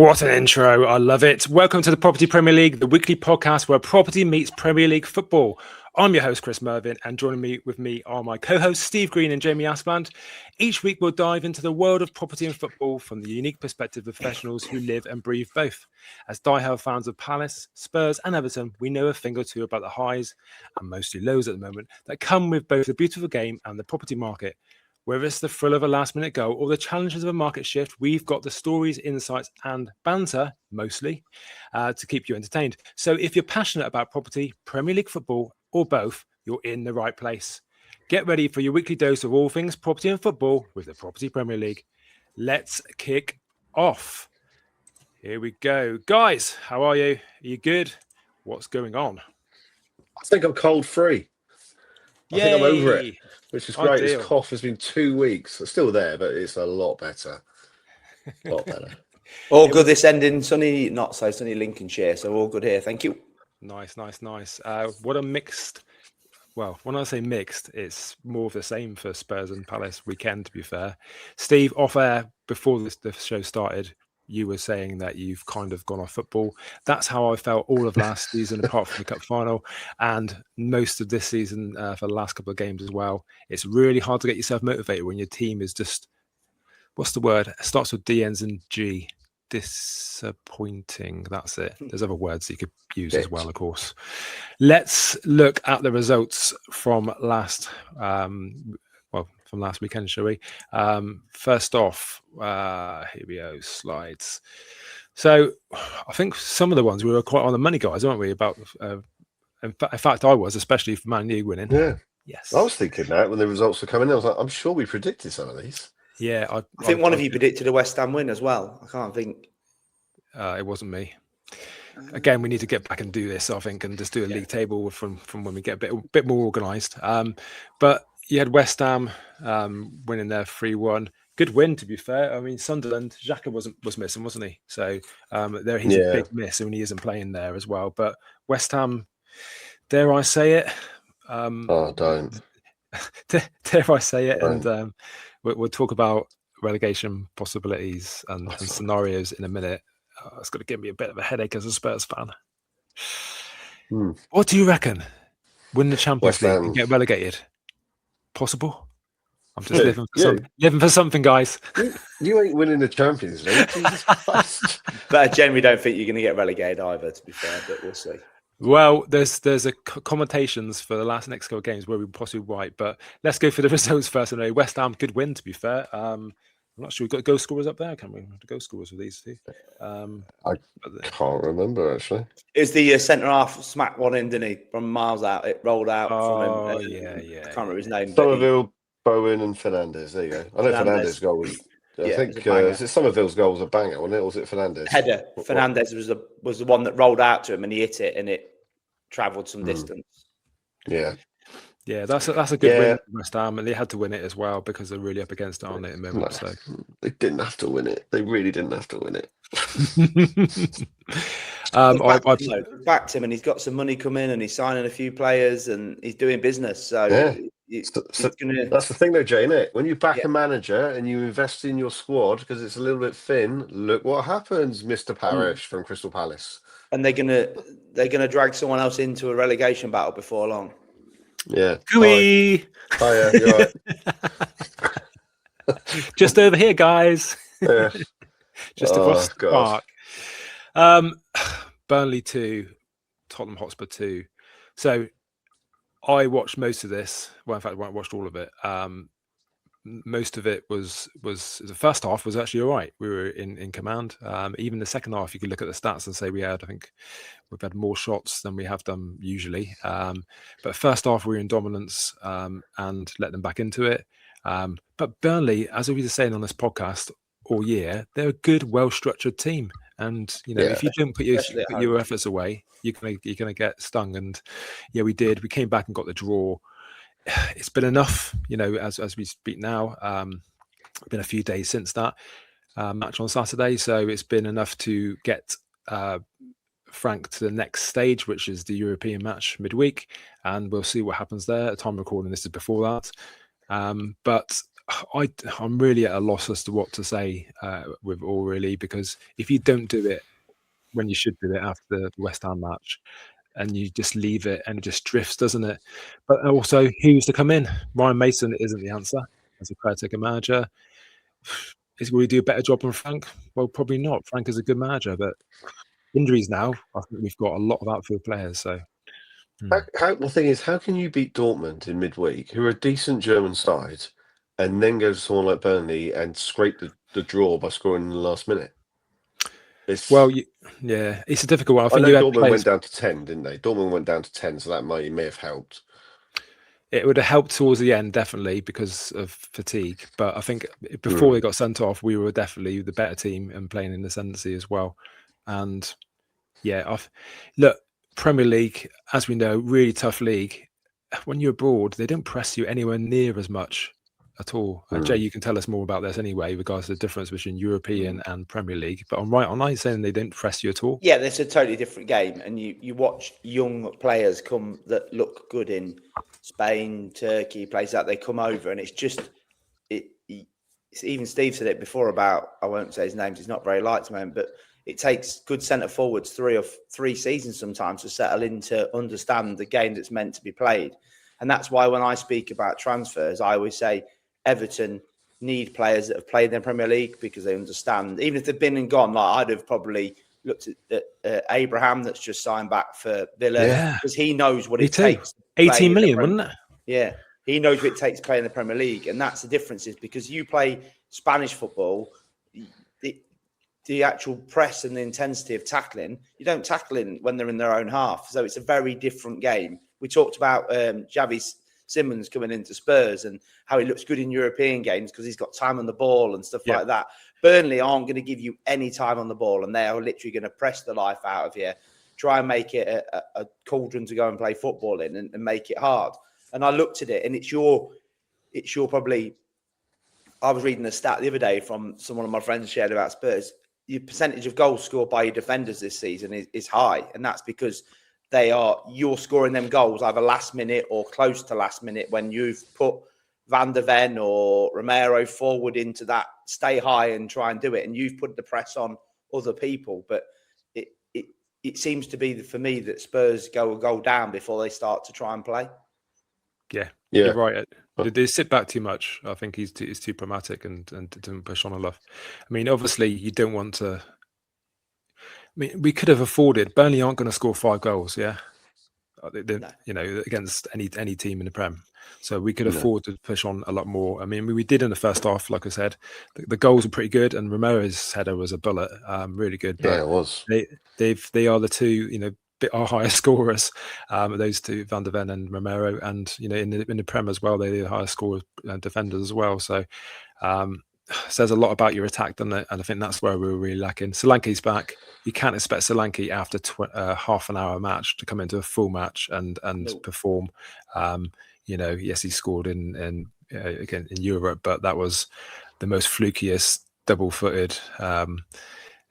What an intro. I love it. Welcome to the Property Premier League, the weekly podcast where property meets Premier League football. I'm your host, Chris Mervyn, and joining me are my co-hosts, Steve Green and Jamie Aspland. Each week, we'll dive into the world of property and football from the unique perspective of professionals who live and breathe both. As diehard fans of Palace, Spurs and Everton, we know a thing or two about the highs, and mostly lows at the moment, that come with both the beautiful game and the property market. Whether it's the thrill of a last-minute goal or the challenges of a market shift, we've got the stories, insights and banter, mostly, to keep you entertained. So if you're passionate about property, Premier League football or both, you're in the right place. Get ready for your weekly dose of all things property and football with the Property Premier League. Let's kick off. Here we go. Guys, how are you? Are you good? What's going on? I think I'm cold-free. I think I'm over it, which is great. Ideal. This cough has been 2 weeks. It's still there, but it's a lot better. A lot better. All good this end in sunny, not so sunny Lincolnshire. So all good here. Thank you. Nice. What a mixed, well, when I say mixed, it's more of the same for Spurs and Palace weekend, to be fair. Steve, off air, before the show started, you were saying that you've kind of gone off football. That's how I felt all of last season, apart from the cup final, and most of this season for the last couple of games as well. It's really hard to get yourself motivated when your team is just, what's the word? It starts with D, ends in G. Disappointing. That's it. There's other words you could use as well, of course. Let's look at the results from last weekend, shall we? First off, here we go, slides. So I think some of the ones we were quite on the money, guys, weren't we? About in fact, I was, especially for Man U winning. Yeah. Yes. I was thinking that when the results were coming in, I was like, I'm sure we predicted some of these. Yeah. I think one of you predicted a West Ham win as well. I can't think. It wasn't me. Again, we need to get back and do this, I think, and just do a league table from when we get a bit more organised. But you had West Ham winning their 3-1. Good win, to be fair. I mean, Sunderland, Xhaka was missing, wasn't he? So he's a big miss when he isn't playing there as well. But West Ham, dare I say it? Don't. Dare I say it? Don't. And we'll talk about relegation possibilities and scenarios in a minute. It's going to give me a bit of a headache as a Spurs fan. What do you reckon? Win the Champions League and get relegated? Possible? I'm just living for something, guys. You ain't winning the Champions League. Jesus Christ. But I generally don't think you're going to get relegated either, to be fair, but we'll see. Well, there's a commentations for the next couple of games where we possibly might, but let's go for the results first. Anyway, West Ham, good win, to be fair. I'm not sure we've got goal scorers up there. Can we have the goal scorers for these two? I can't remember, actually. It's the centre half smacked one in, didn't he? From miles out. It rolled out from him. Yeah. I can't remember his name. Somerville, Bowen and Fernandes. There you go. I know Fernandes' goal was... I think is it Somerville's goal was a banger, wasn't it? Or was it Fernandes? Header. Fernandes was the one that rolled out to him and he hit it and it travelled some distance. Yeah. Yeah, that's a good win for West Ham, and they had to win it as well because they're really up against it, aren't they, at the moment? So they didn't have to win it. They really didn't have to win it. I backed him, and he's got some money coming, and he's signing a few players, and he's doing business. So that's the thing, though, Jay. Innit? When you back a manager and you invest in your squad because it's a little bit thin, look what happens, Mr. Parish from Crystal Palace. And they're gonna drag someone else into a relegation battle before long. Yeah. Gooey. Oh, yeah, you're right. Just over here, guys. Yeah. Just across the park. Burnley 2, Tottenham Hotspur 2. So I watched most of this. Well, in fact, I watched all of it. Most of it was the first half was actually all right. We were in command. Even the second half, you could look at the stats and say we've had more shots than we have done usually. But first half, we were in dominance and let them back into it. But Burnley, as we were saying on this podcast all year, they're a good, well-structured team. And if you don't put your efforts away, you're gonna get stung. And we did. We came back and got the draw. It's been enough, as we speak now. Been a few days since that match on Saturday, so it's been enough to get Frank to the next stage, which is the European match midweek, and we'll see what happens there. At time of recording, this is before that. But I'm really at a loss as to what to say with all, really, because if you don't do it when you should do it after the West Ham match, and you just leave it and it just drifts, doesn't it? But also, who's to come in? Ryan Mason isn't the answer as a caretaker manager. Will he do a better job than Frank? Well, probably not. Frank is a good manager, but injuries now, I think we've got a lot of outfield players. So the thing is, how can you beat Dortmund in midweek, who are a decent German side, and then go to someone like Burnley and scrape the draw by scoring in the last minute? It's a difficult one. I know Dortmund went down to 10, didn't they? Dortmund went down to 10, so that may have helped. It would have helped towards the end, definitely, because of fatigue. But I think before they got sent off, we were definitely the better team and playing in the ascendancy as well. And look, Premier League, as we know, really tough league. When you're abroad, they don't press you anywhere near as much at all. Jay, you can tell us more about this anyway, regards to the difference between European and Premier League. But I'm right, am I saying they don't press you at all? Yeah, it's a totally different game. And you watch young players come that look good in Spain, Turkey, places that they come over, and it's just even Steve said it before about, I won't say his name, he's not very liked, man, but it takes good centre forwards 3 seasons sometimes to settle in, to understand the game that's meant to be played. And that's why when I speak about transfers, I always say Everton need players that have played in the Premier League, because they understand, even if they've been and gone, like I'd have probably looked at Abraham that's just signed back for Villa, because he knows what it takes. 18 million, wouldn't it? Yeah, he knows what it takes to play in the Premier League. And that's the difference, is because you play Spanish football, the actual press and the intensity of tackling, you don't tackle in when they're in their own half. So it's a very different game. We talked about Xavi Simons coming into Spurs and how he looks good in European games because he's got time on the ball and stuff like that. Burnley aren't going to give you any time on the ball, and they are literally going to press the life out of you, try and make it a cauldron to go and play football in, and make it hard. And I looked at it, and it's your probably, I was reading a stat the other day from someone of my friends shared about Spurs. Your percentage of goals scored by your defenders this season is high, and that's because you're scoring them goals either last minute or close to last minute, when you've put Van der Ven or Romero forward into that stay high and try and do it, and you've put the press on other people. But it seems to be for me that Spurs go down before they start to try and play. Yeah, you're right. They sit back too much. I think he's too pragmatic and doesn't push on enough. I mean, obviously, you don't want to. I mean, we could have afforded. Burnley aren't going to score 5 goals, yeah. No. Against any team in the Prem. So we could afford to push on a lot more. I mean, we did in the first half, like I said. The goals were pretty good, and Romero's header was a bullet, really good. But it was. They are the two, our highest scorers, those two, Van der Ven and Romero, and in the Prem as well, they're the highest scorers defenders as well. So says a lot about your attack, doesn't it? And I think that's where we were really lacking. Solanke's back. You can't expect Solanke after half an hour match to come into a full match and perform. Yes, he scored in Europe, but that was the most flukiest double-footed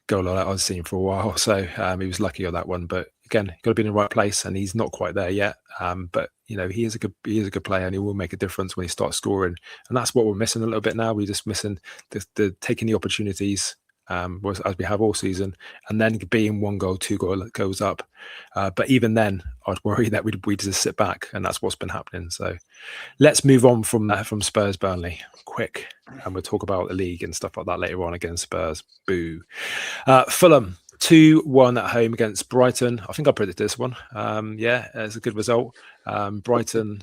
goal I've seen for a while. So he was lucky on that one. But again, got to be in the right place, and he's not quite there yet. But he is a good player, and he will make a difference when he starts scoring. And that's what we're missing a little bit now. We're just missing the taking the opportunities as we have all season, and then being 1 goal, 2 goes up. But even then, I'd worry that we'd just sit back, and that's what's been happening. So let's move on from Spurs Burnley quick, and we'll talk about the league and stuff like that later on against Spurs. Boo. Fulham 2-1 at home against Brighton. I think I predicted this one. It's a good result. Brighton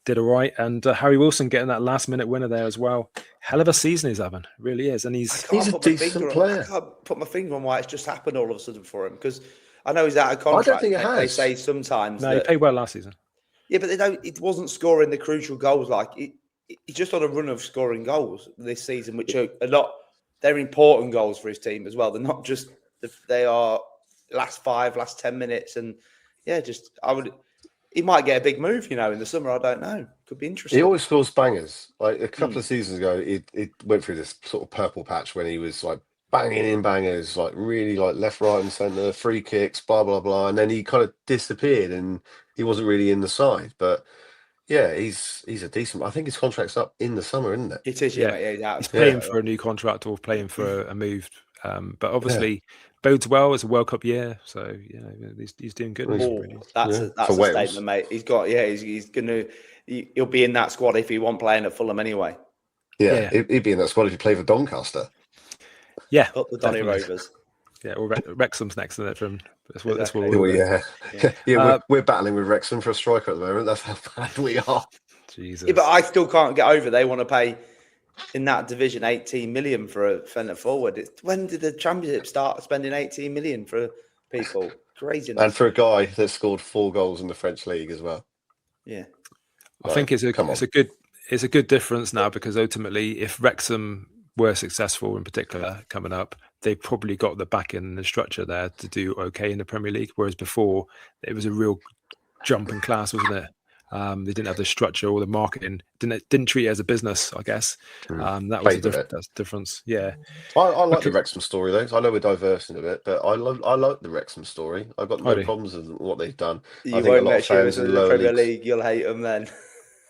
did all right, and Harry Wilson getting that last-minute winner there as well. Hell of a season he's having, really is, and he's a decent player. I can't put my finger on why it's just happened all of a sudden for him, because I know he's out of contract. I don't think it has. They say sometimes. No, he played well last season. Yeah, but it wasn't scoring the crucial goals. Like he's just on a run of scoring goals this season, which are a lot. They're important goals for his team as well. They're not just they are last 5, last 10 minutes, and he might get a big move, in the summer. I don't know. Could be interesting. He always scores bangers. Like a couple of seasons ago, it went through this sort of purple patch when he was like banging in bangers, like really like left, right, and centre, free kicks, blah blah blah, and then he kind of disappeared and he wasn't really in the side. But Yeah, he's a decent. I think his contract's up in the summer, isn't it? It is, yeah. He's playing for a new contract or playing for a move. But obviously bodes well. It's a World Cup year, so he's doing good. That's a statement, mate. He's got he'll be in that squad if he wasn't playing at Fulham anyway. Yeah, he'd be in that squad if he played for Doncaster. Yeah, up the Donny Rovers. Yeah, or Wrexham's next in it from. We're battling with Wrexham for a striker at the moment. That's how bad we are. Jesus. Yeah, but I still can't get over. They want to pay in that division 18 million for a centre forward. When did the Championship start spending 18 million for people? Crazy. And for a guy that scored 4 goals in the French league as well. Yeah, I think it's a good difference now, because ultimately, if Wrexham were successful in particular coming up, they've probably got the backing and the structure there to do okay in the Premier League. Whereas before, it was a real jump in class, wasn't it? They didn't have the structure or the marketing. Didn't treat it as a business, I guess. That was that's the difference. Yeah, I like the Wrexham story though. I know we're diversing a bit, but I like the Wrexham story. I've got no problems with what they've done. I think a lot of fans in the Premier League, you'll hate them then.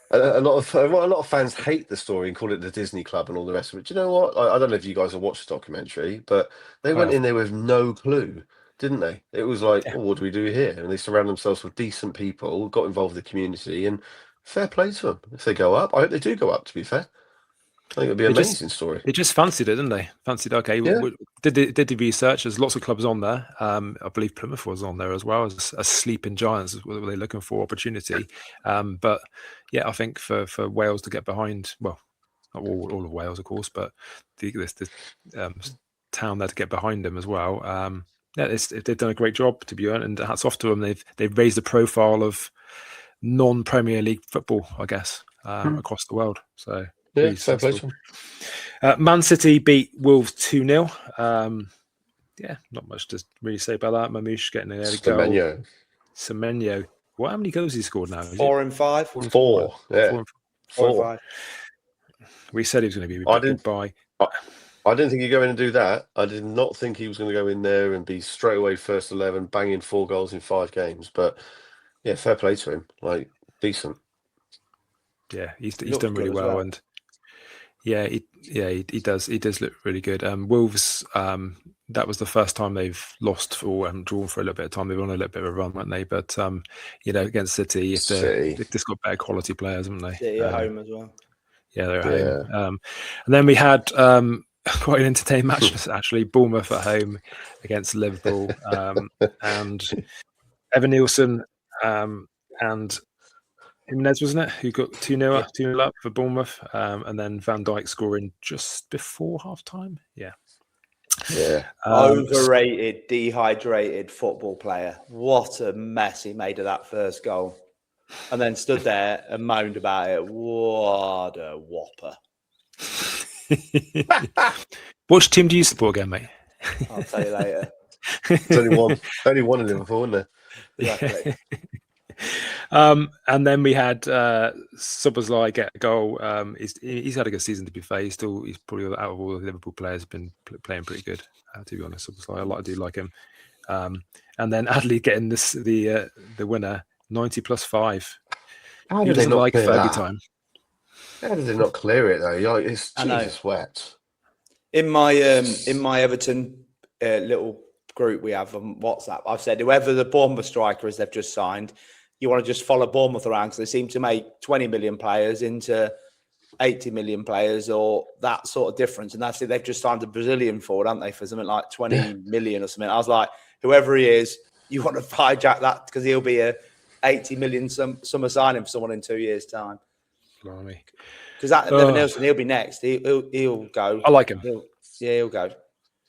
A lot of fans hate the story and call it the Disney Club and all the rest of it. Do you know what? I don't know if you guys have watched the documentary, but they went in there with no clue, didn't they? It was like, what do we do here? And they surround themselves with decent people, got involved with the community, and fair play to them. If they go up, I hope they do go up, to be fair. I think it'd be an amazing story. They just fancied it, didn't they? Fancied, okay, did the research. There's lots of clubs on there. I believe Plymouth was on there as well as sleeping giants. Were they looking for opportunity? But yeah, I think for Wales to get behind, well, not all of Wales, of course, but this town there to get behind them as well. They've done a great job, to be honest, and hats off to them. They've raised the profile of non-Premier League football, I guess, across the world. So. Yeah, fair play to them. Man City beat Wolves 2-0. Not much to really say about that. Mamouche getting an early goal. Semenyo. How many goals has he scored now? 4 and 5. 4. Yeah. 4 and 5. We said he was going to be goodbye. I didn't think he'd go in and do that. I did not think he was going to go in there and be straight away first 11, banging 4 goals in 5 games. But yeah, fair play to him. Like, decent. Yeah, he's done really well. And he does look really good. Wolves, that was the first time they've lost or drawn for a little bit of time. They've on a little bit of a run, weren't they? But against City, they've just got better quality players, haven't they? City at home as well. Yeah, they're at home. And then we had quite an entertaining match actually. Bournemouth at home against Liverpool, and Evan Nielsen and Jimenez, wasn't it, who got 2-0 up for Bournemouth, and then Van Dijk scoring just before half time. Yeah. Overrated, dehydrated football player. What a mess he made of that first goal. And then stood there and moaned about it. What a whopper. Which team do you support again, mate? I'll tell you later. There's only one in Liverpool, isn't there? Exactly. And then we had Szoboszlai get a goal. He's had a good season, to be fair. He's probably out of all the Liverpool players been playing pretty good. To be honest, Szoboszlai, I do like him. And then Adley getting the winner, 90+5. How did they not clear that? Time. How did they not clear it though? It's Jesus wet. In my Everton little group we have on WhatsApp, I've said whoever the Bournemouth striker is they've just signed, you want to just follow Bournemouth around because they seem to make 20 million players into 80 million players or that sort of difference. And that's it. They've just signed a Brazilian forward, haven't they, for something like 20 million or something. I was like, whoever he is, you want to hijack that because he'll be a 80 million summer signing for someone in 2 years' time. Blimey. Because Evan Nielsen, he'll be next. He'll go. I like him. He'll go.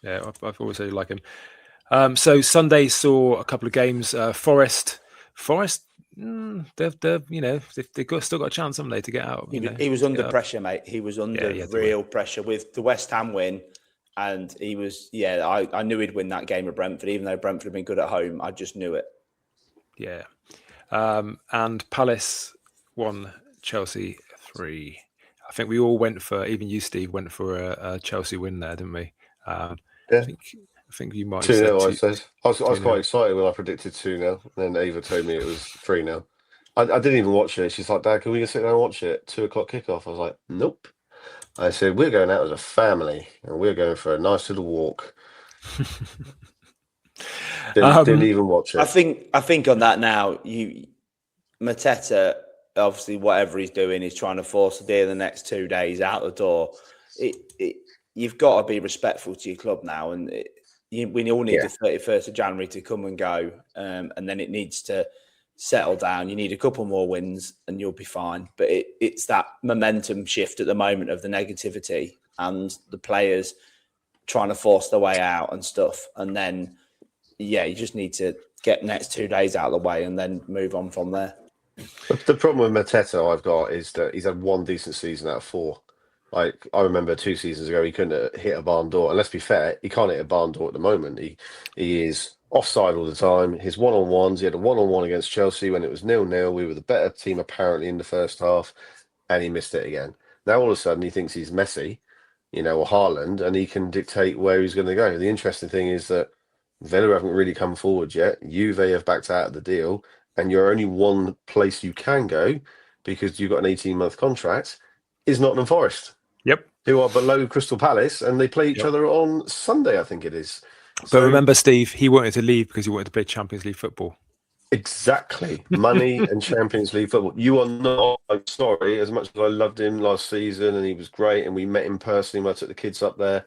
Yeah, I've always really liked him. So Sunday saw a couple of games. Forest, they've still got a chance, haven't they, to get out? He was under pressure, mate. He was under real pressure with the West Ham win, and he was. Yeah, I knew he'd win that game at Brentford, even though Brentford had been good at home. I just knew it. Yeah, and Palace won, Chelsea 3. I think we all went for, even you, Steve, went for a Chelsea win there, didn't we? I think you might have 2-0, I said. I was quite excited when I predicted 2-0. Then Ava told me it was 3-0. I didn't even watch it. She's like, Dad, can we just sit down and watch it? 2:00 kickoff. I was like, nope. I said, we're going out as a family and we're going for a nice little walk. Didn't even watch it. I think on that now, Mateta, obviously whatever he's doing, he's trying to force the deal in the next 2 days out the door. You've got to be respectful to your club now, and we all need the 31st of January to come and go, and then it needs to settle down. You need a couple more wins and you'll be fine. But it's that momentum shift at the moment of the negativity and the players trying to force their way out and stuff. And then, you just need to get the next 2 days out of the way and then move on from there. The problem with Mateta I've got is that he's had one decent season out of 4. Like, I remember 2 seasons ago, he couldn't hit a barn door. And let's be fair, he can't hit a barn door at the moment. He is offside all the time. His one-on-ones, he had a one-on-one against Chelsea when it was 0-0. We were the better team, apparently, in the first half, and he missed it again. Now, all of a sudden, he thinks he's Messi, or Haaland, and he can dictate where he's going to go. The interesting thing is that Villa haven't really come forward yet. Juve have backed out of the deal, and you're only one place you can go because you've got an 18-month contract is Nottingham Forest. Yep. Who are below Crystal Palace, and they play each other on Sunday, I think it is. But remember, Steve, he wanted to leave because he wanted to play Champions League football. Exactly. Money and Champions League football. You are not, I'm sorry, as much as I loved him last season and he was great and we met him personally when I took the kids up there.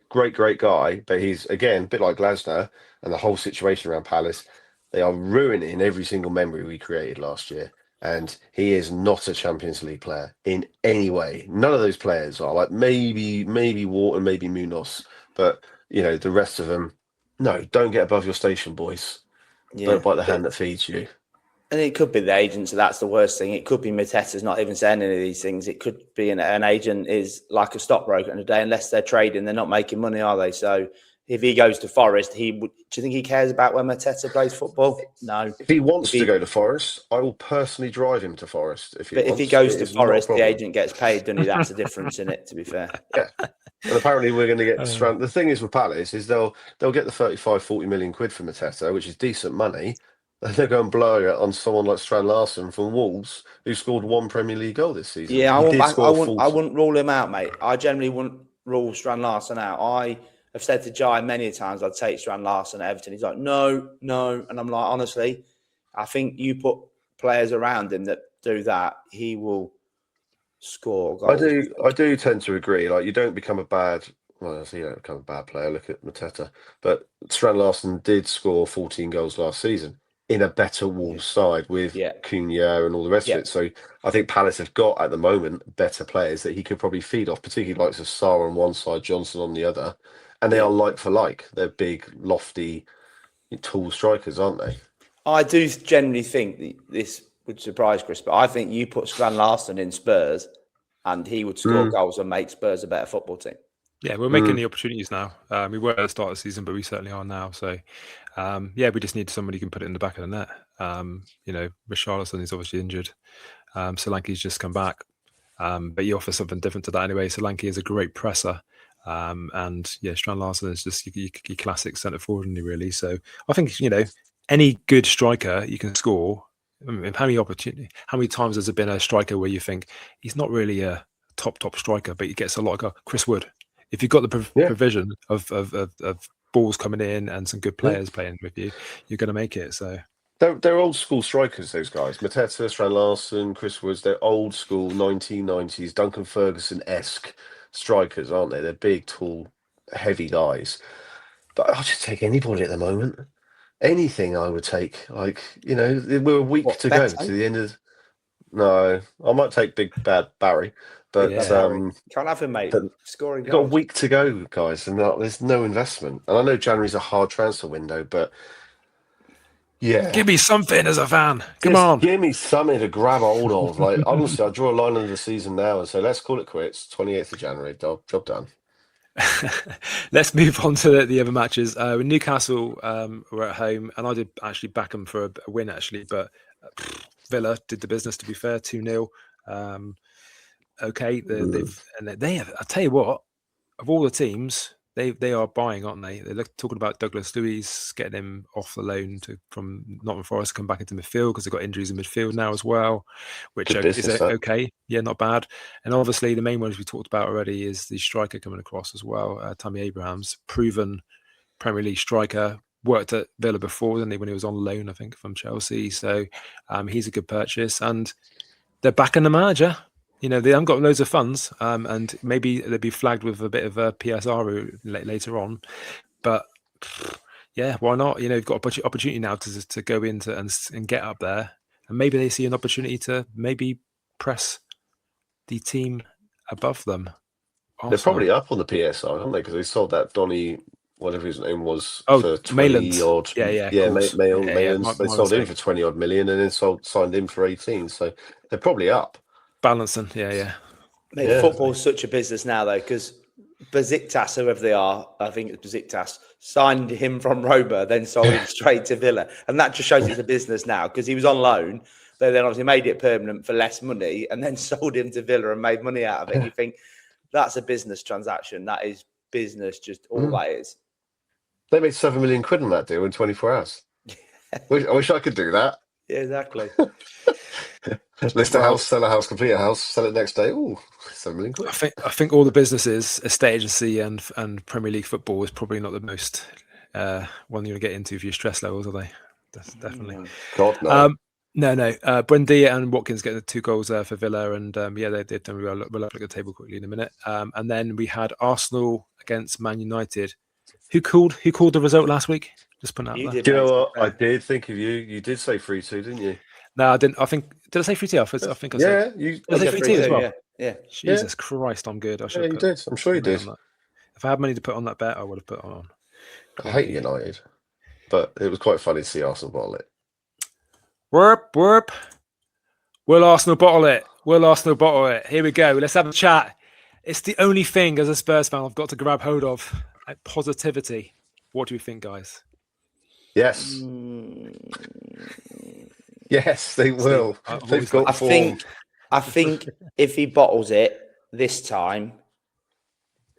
Great guy. But he's, again, a bit like Glasner and the whole situation around Palace. They are ruining every single memory we created last year. And he is not a Champions League player in any way. None of those players are. Like maybe Wharton, maybe Munoz. But, the rest of them, no, don't get above your station, boys. Yeah, don't bite the hand that feeds you. And it could be the agent, so that's the worst thing. It could be Mateta's not even saying any of these things. It could be an agent is like a stockbroker in a day. Unless they're trading, they're not making money, are they? So if he goes to Forest, do you think he cares about when Mateta plays football? No. If he wants to go to Forest, I will personally drive him to Forest. If he goes to Forest, the agent gets paid, doesn't he? That's the difference in it, to be fair. Yeah. And apparently we're going to get Strand. The thing is with Palace is they'll get the 35-40 million quid from Mateta, which is decent money. And they'll go and blow it on someone like Strand Larsen from Wolves, who scored 1 Premier League goal this season. Yeah, I wouldn't rule him out, mate. I generally wouldn't rule Strand Larsen out. I've said to Jai many times I'd take Strand Larsen at Everton. He's like, no. And I'm like, honestly, I think you put players around him that do that, he will score goals. I do tend to agree. Like, you don't become a bad player. Look at Mateta. But Strand Larsen did score 14 goals last season in a better Wolves side with Cunha and all the rest of it. So I think Palace have got, at the moment, better players that he could probably feed off, particularly likes of Sarr on one side, Johnson on the other. And they are like for like. They're big, lofty, tall strikers, aren't they? I do generally think this would surprise Chris, but I think you put Strand Larsen in Spurs and he would score goals and make Spurs a better football team. Yeah, we're making the opportunities now. We were at the start of the season, but we certainly are now. So, we just need somebody who can put it in the back of the net. Richarlison is obviously injured. Solanke's just come back. But you offer something different to that anyway. Solanke is a great presser. Strand Larsen is just your classic centre forward, really. So I think, any good striker you can score. I mean, how many times has there been a striker where you think he's not really a top striker, but he gets a lot of Chris Wood? If you've got the provision of balls coming in and some good players playing with you, you're going to make it. So they're old school strikers, those guys. Mateta, Strand Larsen, Chris Woods, they're old school 1990s Duncan Ferguson-esque strikers, aren't they? They're big, tall, heavy guys. But I'll just take anybody at the moment. Anything I would take. Like, we're a week to go to the end of... No, I might take big bad Barry, but can't have him, mate. Scoring goals. Got a week to go, guys, and there's no investment. And I know January's a hard transfer window, but give me something as a fan. Come on, give me something to grab hold of. Like, honestly, I draw a line under the season now and say, let's call it quits. 28th of January, job done. Let's move on to the other matches. Newcastle were at home, and I did actually back them for a win, actually, but Villa did the business, to be fair, 2-0. I'll tell you what, of all the teams, they are buying, aren't they? They're talking about Douglas Luiz, getting him off the loan from Nottingham Forest, come back into midfield because they've got injuries in midfield now as well, which is okay. Yeah, not bad. And obviously the main ones we talked about already is the striker coming across as well. Tammy Abrahams, proven Premier League striker, worked at Villa before, didn't he, when he was on loan, I think, from Chelsea. So he's a good purchase. And they're backing the manager. They haven't got loads of funds, and maybe they'll be flagged with a bit of a PSR later on. But yeah, why not? You've got opportunity now to go into and get up there, and maybe they see an opportunity to maybe press the team above them. They're probably up on the PSR, aren't they? Because they sold that Donny, whatever his name was, for 20 Mayland. odd. Yeah, Mayland. They sold him for 20 odd million, and then signed him for 18. So they're probably up. Balancing, yeah. Football's such a business now, though, because Besiktas, whoever they are, I think it's Besiktas, signed him from Roma, then sold him straight to Villa. And that just shows it's a business now, because he was on loan. They then obviously made it permanent for less money and then sold him to Villa and made money out of it. And you think that's a business transaction. That is business, just all that is. They made 7 million quid on that deal in 24 hours. I wish I could do that. Yeah, exactly. List a house, sell a house, complete a house, sell it next day. Ooh, 7 million quid. I think all the businesses, estate agency and Premier League football is probably not the most one you're going to get into for your stress levels, are they? That's definitely. God, no. No. Buendia and Watkins getting the 2 goals there for Villa, and they did. We'll look at the table quickly in a minute. And then we had Arsenal against Man United. Who called the result last week? Just putting out there. Do you know what? I did think of you. You did say 3-2, didn't you? No, I didn't. Did I say 3-2? I think I said. Yeah, you said 3-2 as well. Yeah. Jesus Christ, I'm good. You did. I'm sure you did. If I had money to put on that bet, I would have put on. I hate United, but it was quite funny to see Arsenal bottle it. Warp. Will Arsenal bottle it? Here we go. Let's have a chat. It's the only thing as a Spurs fan I've got to grab hold of. Positivity. What do you think, guys? Yes. Yes, they will. They've got form. I think if he bottles it this time,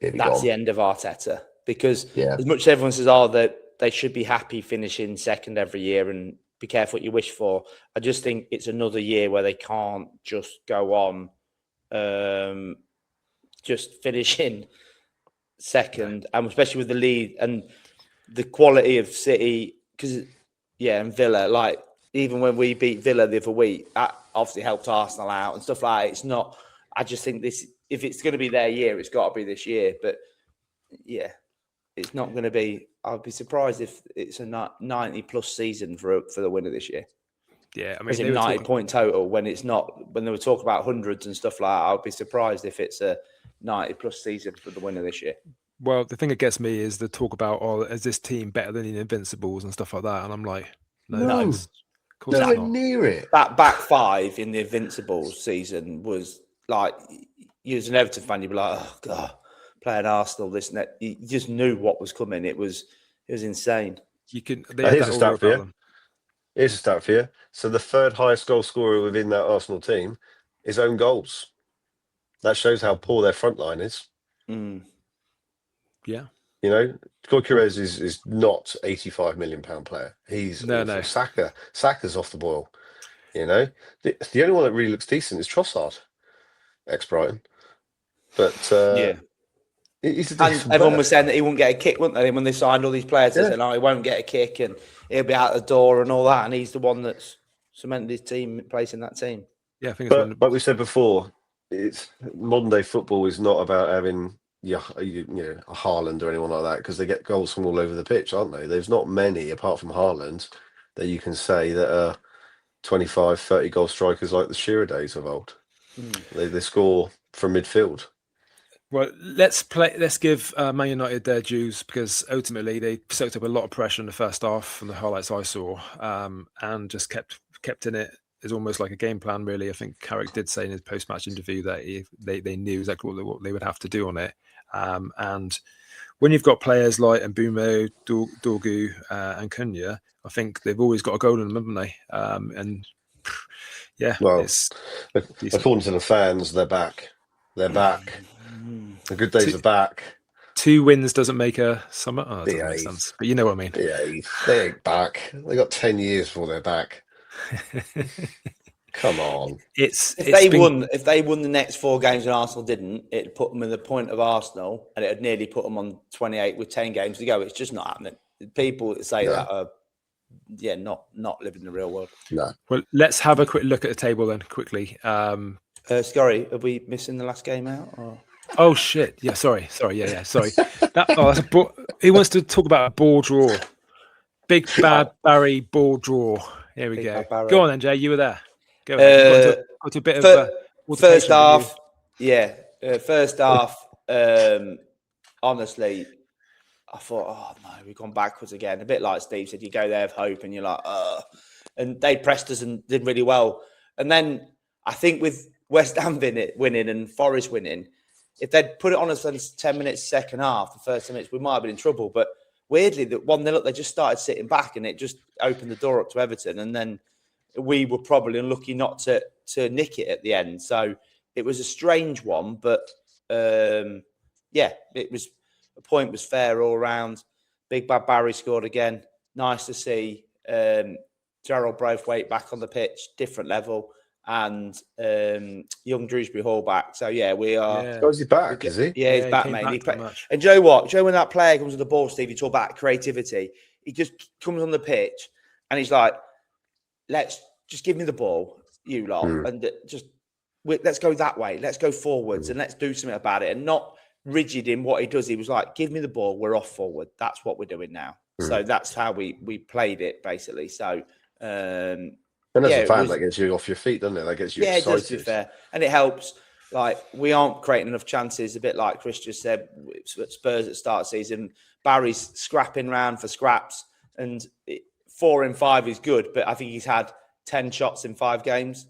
that's the end of Arteta. Because as much as everyone says, that they should be happy finishing second every year and be careful what you wish for, I just think it's another year where they can't just go on just finishing second, and especially with the lead and the quality of City, and Villa, like even when we beat Villa the other week, that obviously helped Arsenal out and stuff like that. It's not, I just think this, if it's going to be their year, it's got to be this year. But yeah, it's not going to be, I'd be surprised if it's a 90+ season for the winner this year. Yeah, I mean, it's a 90-point total when it's not, when they were talking about hundreds and stuff like that. I'd be surprised if it's a 90+ season for the winner this year. Well, the thing that gets me is the talk about, is this team better than the Invincibles and stuff like that? And I'm like, no. Nowhere near it. That back five in the Invincibles season was like, you as an Everton fan, you'd be like, oh God, playing Arsenal, this and that. You just knew what was coming. It was insane. Here's a stat for you. Here's a stat for you. So the third highest goal scorer within that Arsenal team is own goals. That shows how poor their front line is. Yeah. You know, Gyökeres is not £85 million player. He's no. Saka's off the boil. You know, the only one that really looks decent is Trossard, ex-Brighton. But he's a decent and everyone was saying that he wouldn't get a kick, weren't they? When they signed all these players, they said, "No, he won't get a kick, and he'll be out the door and all that." And he's the one that's cemented his team, place in that team. Yeah, I think. But like we said before, it's modern day football is not about having a Haaland or anyone like that, because they get goals from all over the pitch, aren't they? There's not many apart from Haaland that you can say that are 25, 30 goal strikers like the Shearer days of old. They score from midfield. Well, let's give Man United their dues, because ultimately they soaked up a lot of pressure in the first half from the highlights I saw, and just kept in it. It's almost like a game plan, really. I think Carrick did say in his post-match interview that they knew exactly what they would have to do on it. And when you've got players like Mbeumo, Dorgu, and Cunha, I think they've always got a goal in them, haven't they? And yeah, well, according to the fans, they're back. They're back. The good days are back. 2 wins doesn't make a summer. Oh, that doesn't make Behave. sense. But you know what I mean. Behave. They ain't back. They got 10 years before they're back. Come on. If they won the next 4 games and Arsenal didn't, it'd put them in the point of Arsenal, and it'd nearly put them on 28 with 10 games to go. It's just not happening. People that say that are, not living the real world. No. Well, let's have a quick look at the table then, quickly. Sorry, are we missing the last game out? Or? Oh shit! Yeah, sorry. Yeah, sorry. Who wants to talk about a ball draw? Big Bad Barry ball draw. Here we go. Go on then, Jay. You were there. Go ahead. Got a bit of first half. Yeah, first half. Honestly, I thought, oh no, we've gone backwards again. A bit like Steve said, you go there with hope, and you're like, and they pressed us and did really well. And then I think with West Ham winning and Forest winning, if they'd put it on us in 10 minutes second half, the first 10 minutes, we might have been in trouble. But weirdly, that 1-0 up, they just started sitting back, and it just opened the door up to Everton. And then we were probably unlucky not to nick it at the end. So it was a strange one, but it was, the point was fair all round. Big Bad Barry scored again. Nice to see Gerald Braithwaite back on the pitch, different level, and young Drewsbury Hall back. So we are. Yeah. Oh, is he back? Is he? Yeah, he's back, mate. And Joe, when that player comes with the ball, Steve, you talk about creativity. He just comes on the pitch and he's like, "Let's just give me the ball, you lot, and let's go that way. Let's go forwards and let's do something about it." And not rigid in what he does. He was like, "Give me the ball. We're off forward. That's what we're doing now." So that's how we played it basically. So. And as a fan, that gets you off your feet, doesn't it? That gets you excited. Yeah, it does, to be fair. And it helps. Like, we aren't creating enough chances, a bit like Chris just said, Spurs at start of season. Barry's scrapping round for scraps, and 4 in 5 is good, but I think he's had 10 shots in 5 games.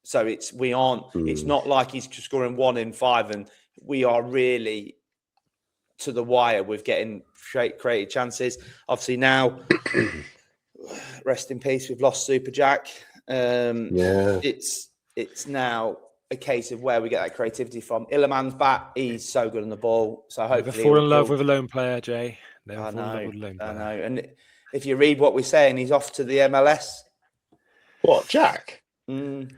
So it's not like he's scoring 1 in 5, and we are really to the wire with getting created chances. Obviously now... Rest in peace. We've lost Super Jack. It's now a case of where we get that creativity from. Illiman's back. He's so good on the ball. So hopefully they fall in love with a lone player, Jay. I know. And if you read what we're saying, he's off to the MLS. What, Jack? Into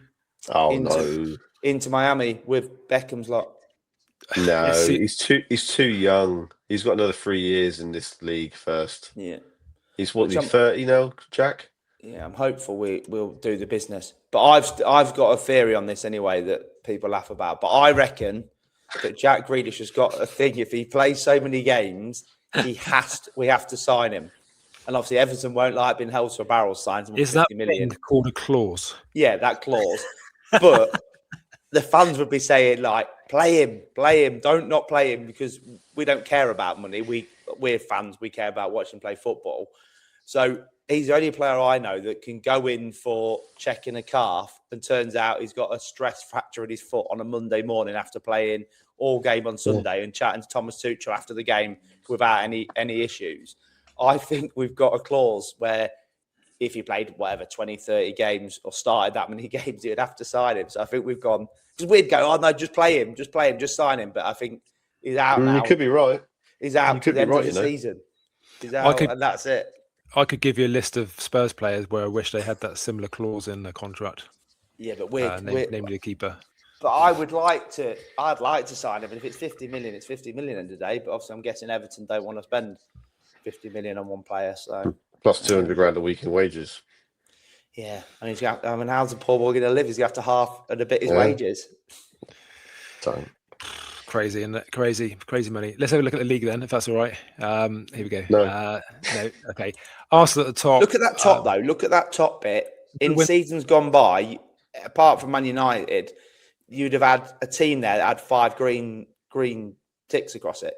Miami with Beckham's lot. No, he's too young. He's got another 3 years in this league first. Yeah. He's 30 now, Jack? Yeah, I'm hopeful we'll do the business. But I've got a theory on this anyway that people laugh about. But I reckon that Jack Grealish has got a thing. If he plays so many games, we have to sign him. And obviously Everton won't like being held to a barrel signs. Is that million called a clause? Yeah, that clause. But the fans would be saying, like, play him, don't not play him, because we don't care about money. We're fans, we care about watching play football. So he's the only player I know that can go in for checking a calf and turns out he's got a stress fracture in his foot on a Monday morning after playing all game on Sunday and chatting to Thomas Tuchel after the game without any issues. I think we've got a clause where if he played 20, 30 games or started that many games, you'd have to sign him. So I think we've gone, because we'd go, oh no, just play him, just sign him. But I think he's out now. You could be right. He's out to the end of the season. He's out, and that's it. I could give you a list of Spurs players where I wish they had that similar clause in the contract. Yeah, but namely a keeper. But I'd like to sign him. And if it's 50 million, it's 50 million in the day. But obviously, I'm guessing Everton don't want to spend 50 million on one player. So plus 200 grand a week in wages. Yeah, and he's got. I mean, how's the poor boy going to live? He's going to have to half and a bit his wages. So. Crazy, isn't it? Crazy money. Let's have a look at the league then, if that's all right. Here we go. No. Okay. Arsenal at the top. Look at that top, though. Look at that top bit. In seasons gone by, apart from Man United, you'd have had a team there that had 5 green ticks across it.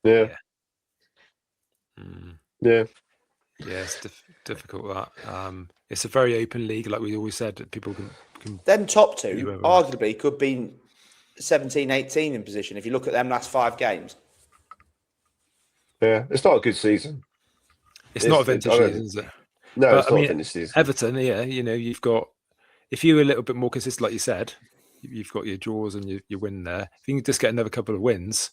Yeah. Yeah. Yeah, it's difficult, that. It's a very open league, like we always said. People can them top 2 arguably could be 17, 18 in position if you look at them last 5 games. Yeah, it's not a good season. It's not a vintage season, is it? No, it's not a vintage season. Everton, you've got, if you're a little bit more consistent, like you said, you've got your draws and your win there. If you can just get another couple of wins,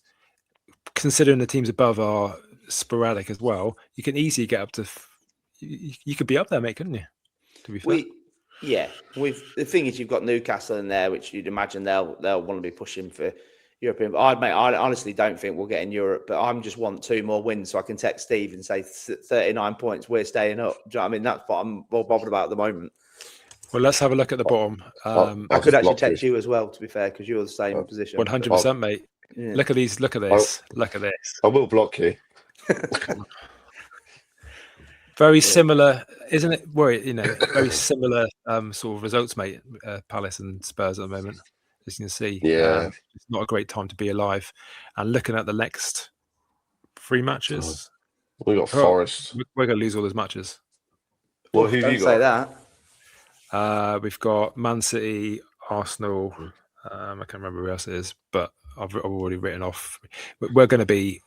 considering the teams above are sporadic as well, you can easily get up to. You could be up there, mate, couldn't you? To be fair. The thing is, you've got Newcastle in there, which you'd imagine they'll want to be pushing for European. But I honestly don't think we'll get in Europe. But I just want 2 more wins so I can text Steve and say 39 points, we're staying up. Do you know what I mean? That's what I'm more bothered about at the moment. Well, let's have a look at the bottom. I could actually text you as well, to be fair, because you're the same position. 100%, mate. Yeah. Look at these. Look at this. Look at this. I will block you. Very similar, isn't it? Well, very similar sort of results, mate. Palace and Spurs at the moment, as you can see. Yeah, it's not a great time to be alive. And looking at the next 3 matches, we got Forest. We're going to lose all those matches. Well, who have you got? Say that. We've got Man City, Arsenal. I can't remember who else it is, but I've already written off. We're going to be.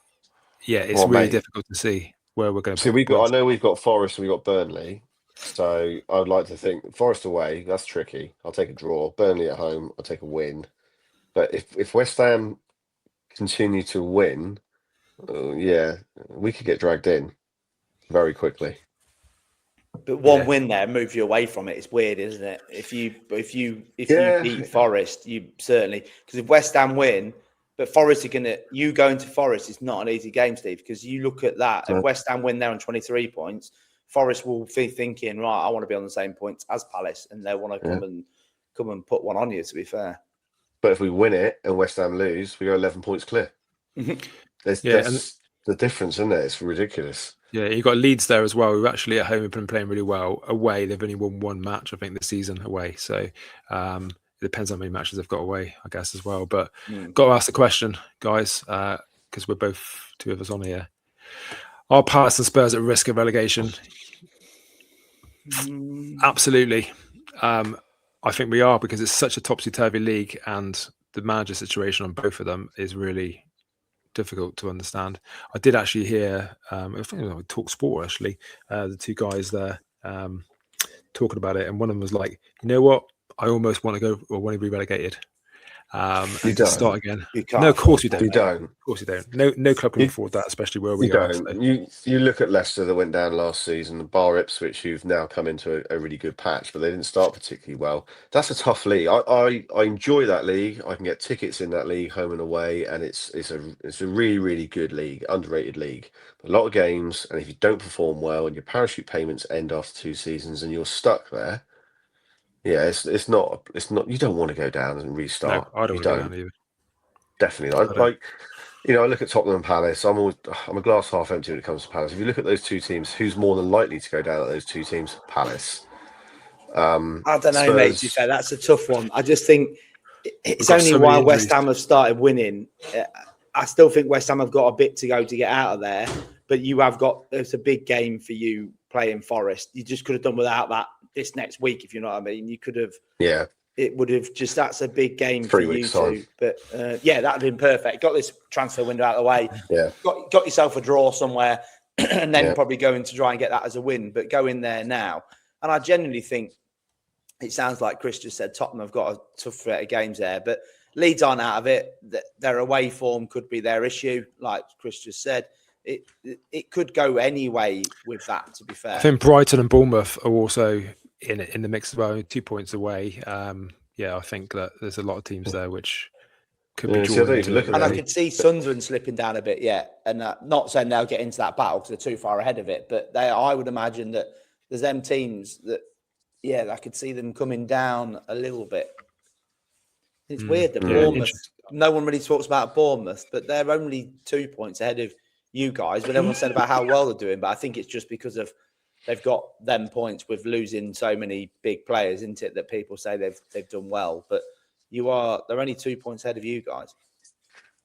Yeah, it's really difficult to see where we're going to. See, I know we've got Forest and we've got Burnley. So I'd like to think Forest away, that's tricky. I'll take a draw. Burnley at home, I'll take a win. But if West Ham continue to win, we could get dragged in very quickly. But one win there moves you away from it. It's weird, isn't it? If you beat Forest, you certainly, because if West Ham win, but Forest are you going to Forest is not an easy game, Steve, because you look at that. If West Ham win there on 23 points, Forest will be thinking, right, I want to be on the same points as Palace, and they want to come and put one on you, to be fair. But if we win it and West Ham lose, we go 11 points clear. There's the difference, isn't it? It's ridiculous. Yeah, you've got Leeds there as well. We've actually at home have been playing really well. Away, they've only won 1 match, I think, this season away. So it depends on how many matches they've got away, I guess, as well. But got to ask the question, guys, because we're both 2 of us on here. Are Palace and Spurs at risk of relegation? Absolutely. I think we are, because it's such a topsy-turvy league, and the manager situation on both of them is really difficult to understand. I did actually hear, I think it was Talk Sport actually, the 2 guys there talking about it, and one of them was like, you know what, I almost want to go or want to be relegated. You don't start again. You can't. No, of course you don't. You don't. Of course you don't. No club can afford that, especially where we are. Don't. You look at Leicester that went down last season, bar Ipswich, who've now come into a really good patch, but they didn't start particularly well. That's a tough league. I enjoy that league. I can get tickets in that league, home and away, and it's a really, really good league, underrated league. A lot of games, and if you don't perform well and your parachute payments end after 2 seasons and you're stuck there. Yeah, it's not. You don't want to go down and restart. No, I don't want to go down either. Definitely. I look at Tottenham and Palace. I'm a glass half empty when it comes to Palace. If you look at those 2 teams, who's more than likely to go down at those 2 teams? Palace. I don't know, Spurs. Mate. To say that's a tough one. I just think it's only while West Ham have started winning. I still think West Ham have got a bit to go to get out of there. But it's a big game for you playing Forest. You just could have done without that this next week, if you know what I mean. You could have. Yeah. It would have that's a big game for you two. But that'd have been perfect. Got this transfer window out of the way. Yeah. Got yourself a draw somewhere, and then probably going to try and get that as a win. But go in there now. And I genuinely think it sounds like Chris just said Tottenham have got a tough threat of games there. But Leeds aren't out of it. Their away form could be their issue, like Chris just said. It could go any way with that, to be fair. I think Brighton and Bournemouth are also in the mix as well, 2 points away. I think that there's a lot of teams there which could be drawn into it. And I could see Sunderland slipping down a bit, and not saying they'll get into that battle because they're too far ahead of it, but I would imagine that there's them teams that, I could see them coming down a little bit. It's weird that Bournemouth, no one really talks about Bournemouth, but they're only 2 points ahead of you guys, but everyone said about how well they're doing. But I think it's just because of they've got them points with losing so many big players, isn't it? That people say they've done well, but they're only 2 points ahead of you guys.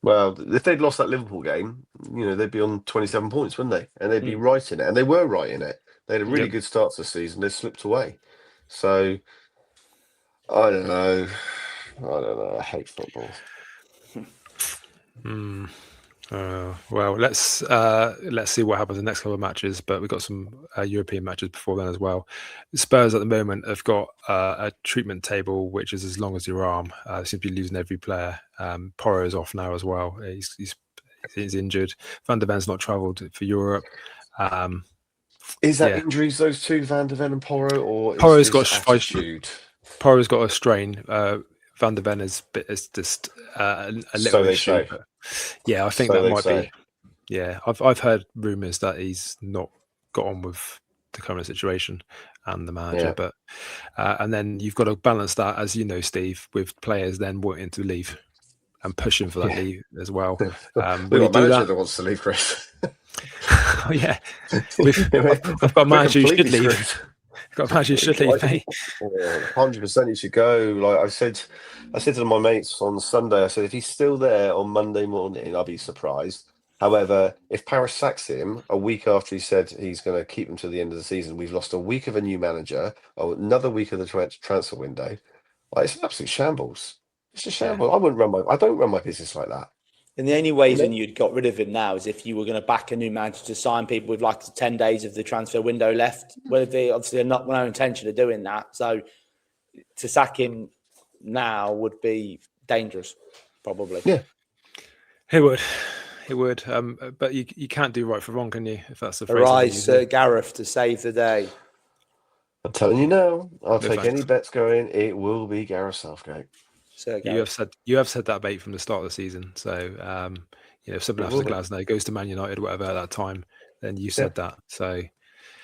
Well, if they'd lost that Liverpool game, they'd be on 27 points, wouldn't they? And they'd be right in it, and they were right in it. They had a really good start to the season. They slipped away. So I don't know. I hate football. Well, let's see what happens in the next couple of matches, but we've got some European matches before then as well. Spurs at the moment have got a treatment table which is as long as your arm. Seems to be losing every player. Porro is off now as well. he's injured. Van der Ven's not travelled for Europe. Is that injuries, those two, Van der Ven and Porro, or Porro's is got attitude? Porro's got a strain. Van der Ven is just a little issue. But yeah, I think that might be. Yeah, I've heard rumours that he's not got on with the current situation and the manager, but and then you've got to balance that, as you know, Steve, with players then wanting to leave and pushing for that leave as well. We've got a manager that wants to leave, Chris. Oh yeah, I've got a manager who should leave. Got a manager who should leave, mate. 100% he should go. Like I said to my mates on Sunday, I said if he's still there on Monday morning, I'll be surprised. However, if Paris sacks him a week after he said he's going to keep him to the end of the season, we've lost a week of a new manager, another week of the transfer window. Like, it's an absolute shambles. It's a shambles. I don't run my business like that. And the only reason you'd got rid of him now is if you were going to back a new manager to sign people with like 10 days of the transfer window left. Well, they obviously are not no intention of doing that. So to sack him now would be dangerous, probably. Yeah, it would. It would, but you can't do right for wrong, can you? If that's the phrase. Arise, Sir Gareth, to save the day. I'm telling you now, I'll take any bets going. It will be Gareth Southgate. You have said that, mate, from the start of the season. So if someone after Glasgow goes to Man United, whatever at that time, then you said that. So,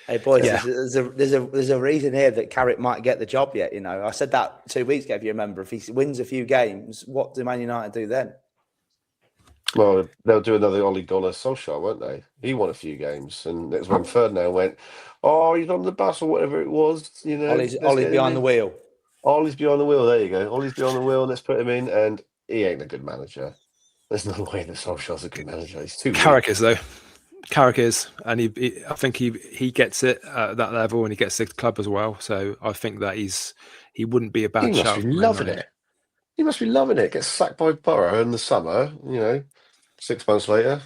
hey boys, there's a reason here that Carrick might get the job yet. You know, I said that 2 weeks ago. If you remember, if he wins a few games, what do Man United do then? Well, they'll do another Ole Gunnar Solskjaer, won't they? He won a few games, and that's when Ferdinand went, "Oh, he's on the bus or whatever it was." You know, Ole's behind the wheel. Ole's behind the wheel. There you go. Ole's behind the wheel. Let's put him in, and he ain't a good manager. There's no way that Solskjaer's a good manager. He's too. Carrick is though. Carrick is, and I think he gets it at that level, and he gets the club as well. So I think that he wouldn't be a bad shout. He must be loving it. He must be loving it. Gets sacked by Borough in the summer. 6 months later,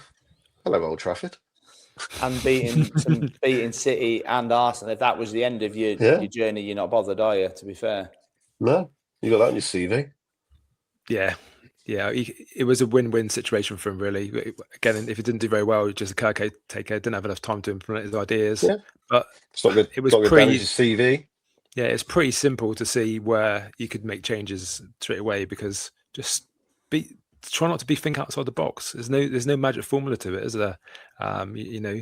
hello, Old Trafford. And beating City and Arsenal. If that was the end of your journey, you're not bothered, are you? To be fair, no, you got that on your CV. Yeah, it was a win-win situation for him, really. Again, if he didn't do very well, just a caretaker, didn't have enough time to implement his ideas. Yeah. But it's not good. It was pretty CV. Yeah, it's pretty simple to see where you could make changes straight away, because just try not to think outside the box. There's no magic formula to it, is there? Amorim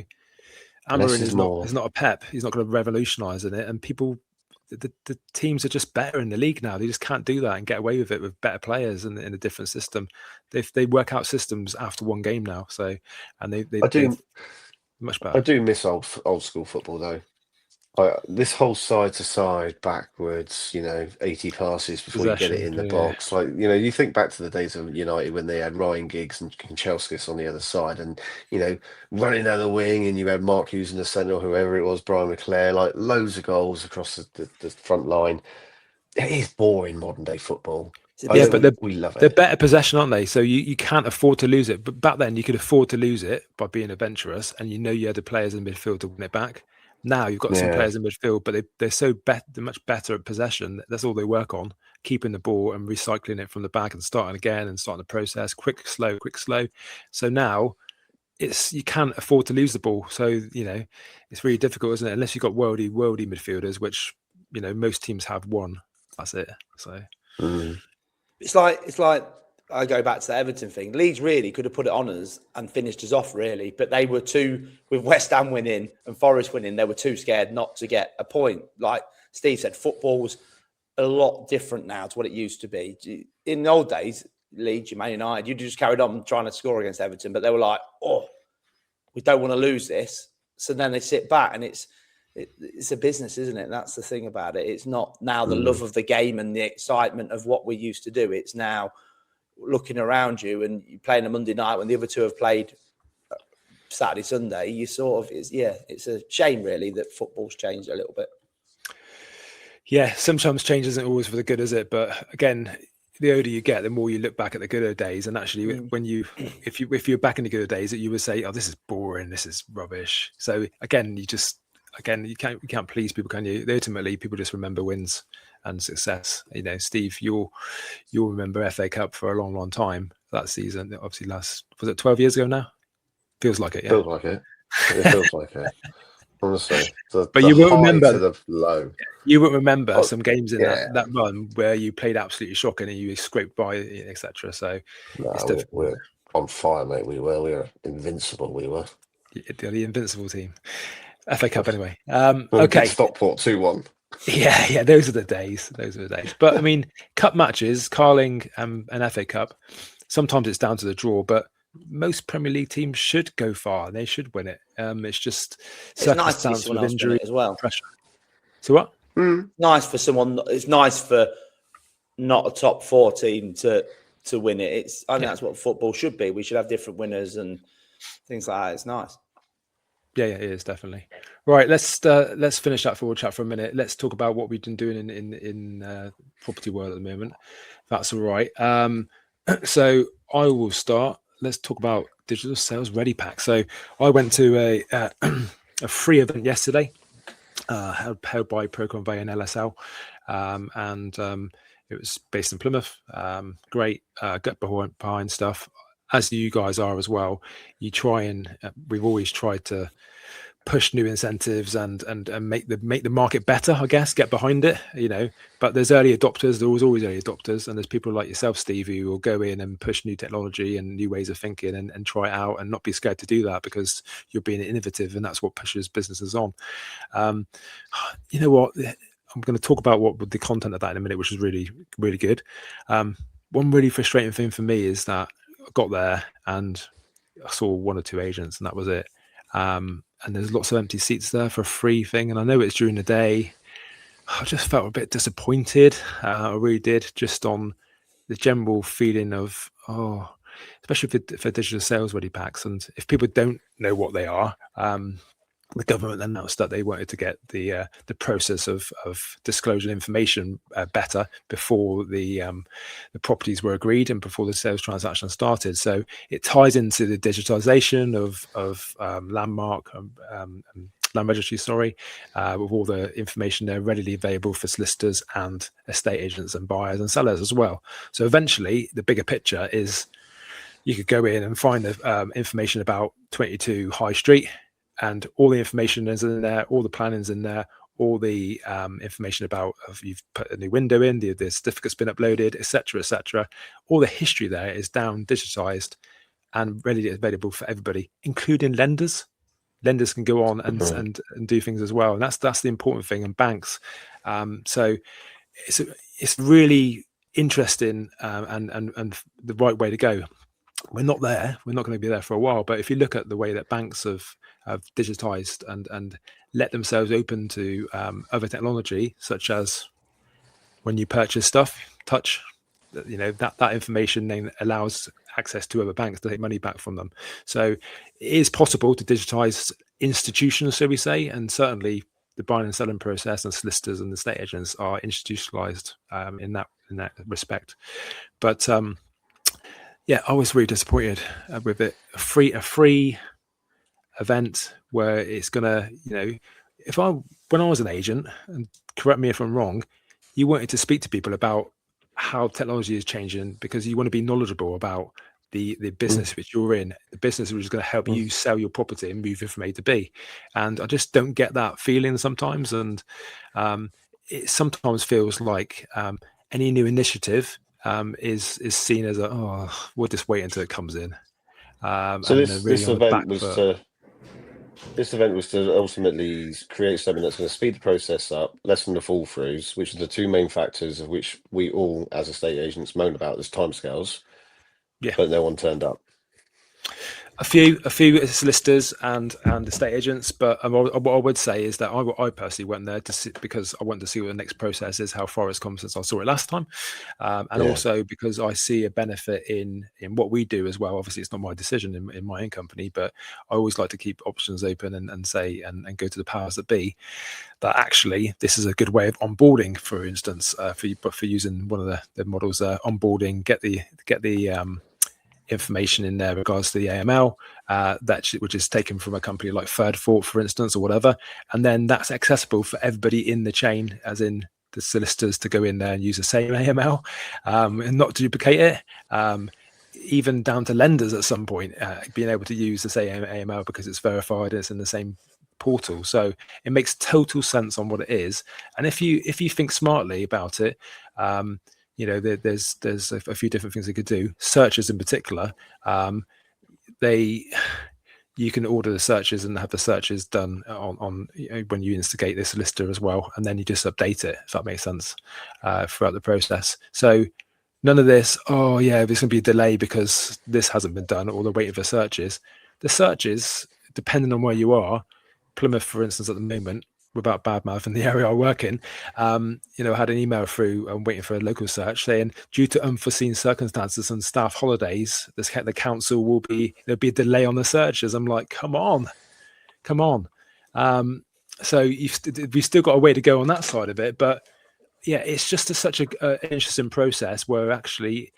is not a Pep. He's not going to revolutionise in it, and people. The teams are just better in the league now. They just can't do that and get away with it with better players and in a different system. They work out systems after one game now. So, and they much better. I do miss old school football though. This whole side to side, backwards, 80 passes before you get it in the box. Like, you think back to the days of United when they had Ryan Giggs and Kanchelskis on the other side, and running down the wing, and you had Mark Hughes in the centre, or whoever it was, Brian McClare, like loads of goals across the front line. It is boring modern day football. Yeah, but we love it. They're better possession, aren't they? So you can't afford to lose it. But back then you could afford to lose it by being adventurous, and you had the players in midfield to win it back. Now you've got some players in midfield, but they're much better at possession. That's all they work on, keeping the ball and recycling it from the back and starting again and starting the process, quick, slow. So now you can't afford to lose the ball. So, it's really difficult, isn't it? Unless you've got worldy midfielders, which, most teams have one. That's it. So it's like I go back to the Everton thing. Leeds really could have put it on us and finished us off, really. But they were with West Ham winning and Forest winning, they were too scared not to get a point. Like Steve said, football's a lot different now to what it used to be. In the old days, Leeds, Man United, you just carried on trying to score against Everton, but they were like, oh, we don't want to lose this. So then they sit back, and it's a business, isn't it? That's the thing about it. It's not now the love of the game and the excitement of what we used to do. It's now looking around you, and you play on a Monday night when the other two have played Saturday, Sunday. You it's a shame really that football's changed a little bit. Yeah, sometimes change isn't always for the good, is it? But again, the older you get, the more you look back at the good old days. And actually, when if you're back in the good old days, you would say, "Oh, this is boring. This is rubbish." So again, you can't please people, can you? Ultimately, people just remember wins. and success. You know, Steve, you'll remember FA Cup for a long time. That season, obviously, was it 12 years ago now? Feels like it. Yeah, feels like it. It feels like it. Honestly, but you won't remember to the low. You won't remember some games in yeah. that run where you played absolutely shocking and you scraped by, etc. So it's difficult. We're on fire, mate. We were invincible. We were the invincible team. FA Cup anyway. Okay. Stockport 2-1. Yeah, those are the days. But I mean, cup matches, Carling and FA Cup, sometimes it's down to the draw, but most Premier League teams should go far. They should win it. It's just circumstance with injury as well. Pressure. So what? Nice for someone. It's nice for not a top 4 team to win it. I think that's what football should be. We should have different winners and things like that. It's nice. Yeah, it is definitely right. Let's finish that forward chat for a minute. Let's talk about what we've been doing in property world at the moment. That's all right. So I will start. Let's talk about digital sales ready pack. So I went to a free event yesterday, held by ProConvey and LSL, and it was based in Plymouth. Great, get behind stuff, as you guys are as well. You try and we've always tried to push new incentives and make the market better, I guess, get behind it, you know. But there's early adopters. There was always early adopters, and there's people like yourself, Steve, who will go in and push new technology and new ways of thinking and try it out and not be scared to do that because you're being innovative, and that's what pushes businesses on. You know what? I'm going to talk about what the content of that in a minute, which is really, really good. One really frustrating thing for me is that I got there and I saw 1 or 2 agents, and that was it. And there's lots of empty seats there for a free thing. And I know it's during the day. I just felt a bit disappointed. I really did, just on the general feeling of, especially for digital sales ready packs. And if people don't know what they are, the government announced that they wanted to get the process of disclosure information better before the properties were agreed and before the sales transaction started. So it ties into the digitization of landmark land registry, with all the information there readily available for solicitors and estate agents and buyers and sellers as well. So eventually, the bigger picture is you could go in and find the information about 22 High Street. And all the information is in there, all the planning's in there, all the information about if you've put a new window in, the certificate's been uploaded, etc. All the history there is down, digitized, and readily available for everybody, including lenders. Lenders can go on and do things as well, and that's the important thing. And banks, so it's really interesting and the right way to go. We're not there. We're not going to be there for a while. But if you look at the way that banks have digitized and let themselves open to other technology, such as when you purchase stuff, touch, you know, that information then allows access to other banks to take money back from them. So it is possible to digitize institutions, so we say, and certainly the buying and selling process and solicitors and the estate agents are institutionalized in that respect. But I was really disappointed with it. A free event where it's gonna, you know, when I was an agent, and correct me if I'm wrong, you wanted to speak to people about how technology is changing because you want to be knowledgeable about the business which you're in, the business which is going to help you sell your property and move from A to B. And I just don't get that feeling sometimes. And it sometimes feels like any new initiative is seen as we'll just wait until it comes in. So this event was to ultimately create something that's going to speed the process up, lessen the fall throughs, which are the 2 main factors of which we all, as estate agents, moan about as timescales. Yeah, but no one turned up. A few solicitors and estate agents, but what I would say is that I personally went there to see, because I wanted to see what the next process is, how far it's come since I saw it last time, and also because I see a benefit in what we do as well. Obviously, it's not my decision in my own company, but I always like to keep options open and say and go to the powers that be that actually this is a good way of onboarding, for instance, for using one of the models, onboarding, get the information in there regards to the AML, which is taken from a company like Third Fort, for instance, or whatever, and then that's accessible for everybody in the chain, as in the solicitors to go in there and use the same AML and not duplicate it. Even down to lenders at some point being able to use the same AML because it's verified and it's in the same portal. So it makes total sense on what it is. And if you think smartly about it, there's a few different things they could do. Searches in particular, you can order the searches and have the searches done on when you instigate this solicitor as well, and then you just update it, if that makes sense, throughout the process. So none of this, oh yeah, there's going to be a delay because this hasn't been done, or they're waiting for searches. The searches, depending on where you are, Plymouth, for instance, at the moment, without bad mouth in the area I work in, had an email through and waiting for a local search saying, due to unforeseen circumstances and staff holidays, the council there'll be a delay on the searches. I'm like, come on. So we've still got a way to go on that side of it, but yeah, it's just such an interesting process where actually,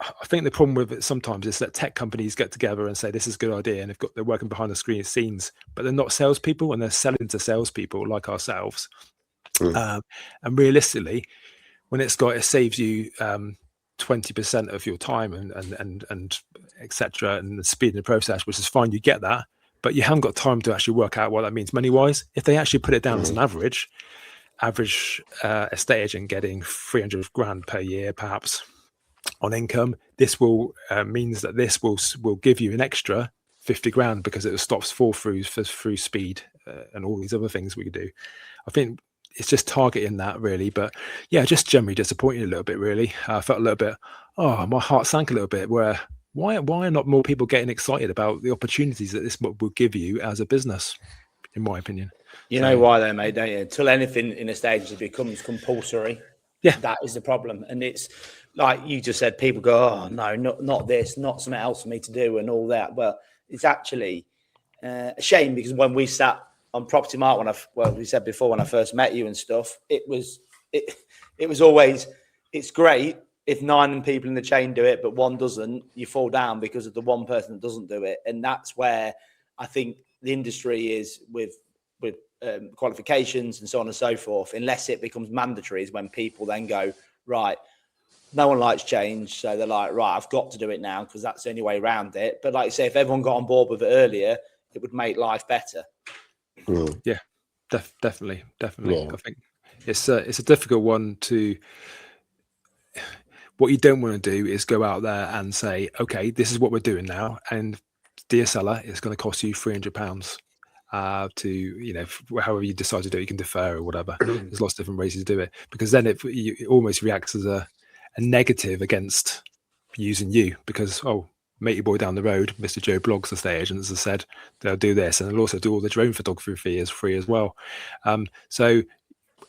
I think the problem with it sometimes is that tech companies get together and say this is a good idea, and they're working behind the scenes, but they're not salespeople, and they're selling to salespeople like ourselves. And realistically, when it saves you 20% of your time and etc. and the speed in the process, which is fine, you get that, but you haven't got time to actually work out what that means money wise. If they actually put it down as an average estate agent getting 300 grand per year, perhaps, on income, this will means that this will give you an extra 50 grand because it stops fall throughs through speed and all these other things we could do. I think it's just targeting that really, but yeah, just generally disappointed a little bit really. I felt a little bit, my heart sank a little bit, where why are not more people getting excited about the opportunities that this will give you as a business, in my opinion. You know why though, mate, don't you? Until anything in a stage becomes compulsory, yeah, that is the problem. And it's like you just said, people go, oh no, not this, not something else for me to do and all that. Well, it's actually a shame, because when we sat on Property Mark, we said before, when I first met you and stuff, it was always, it's great if 9 people in the chain do it, but one doesn't, you fall down because of the one person that doesn't do it. And that's where I think the industry is with qualifications and so on and so forth, unless it becomes mandatory, is when people then go, right, no one likes change. So they're like, right, I've got to do it now because that's the only way around it. But like you say, if everyone got on board with it earlier, it would make life better. Yeah, definitely. Yeah. I think it's a difficult one to. What you don't want to do is go out there and say, okay, this is what we're doing now, and dear seller, it's going to cost you £300 to, however you decide to do it. You can defer or whatever. There's lots of different ways to do it, because then it almost reacts as a negative against using you, because matey boy down the road, Mr. Joe Bloggs, estate agents, has said they'll do this, and they'll also do all the drone photography fee is free as well. So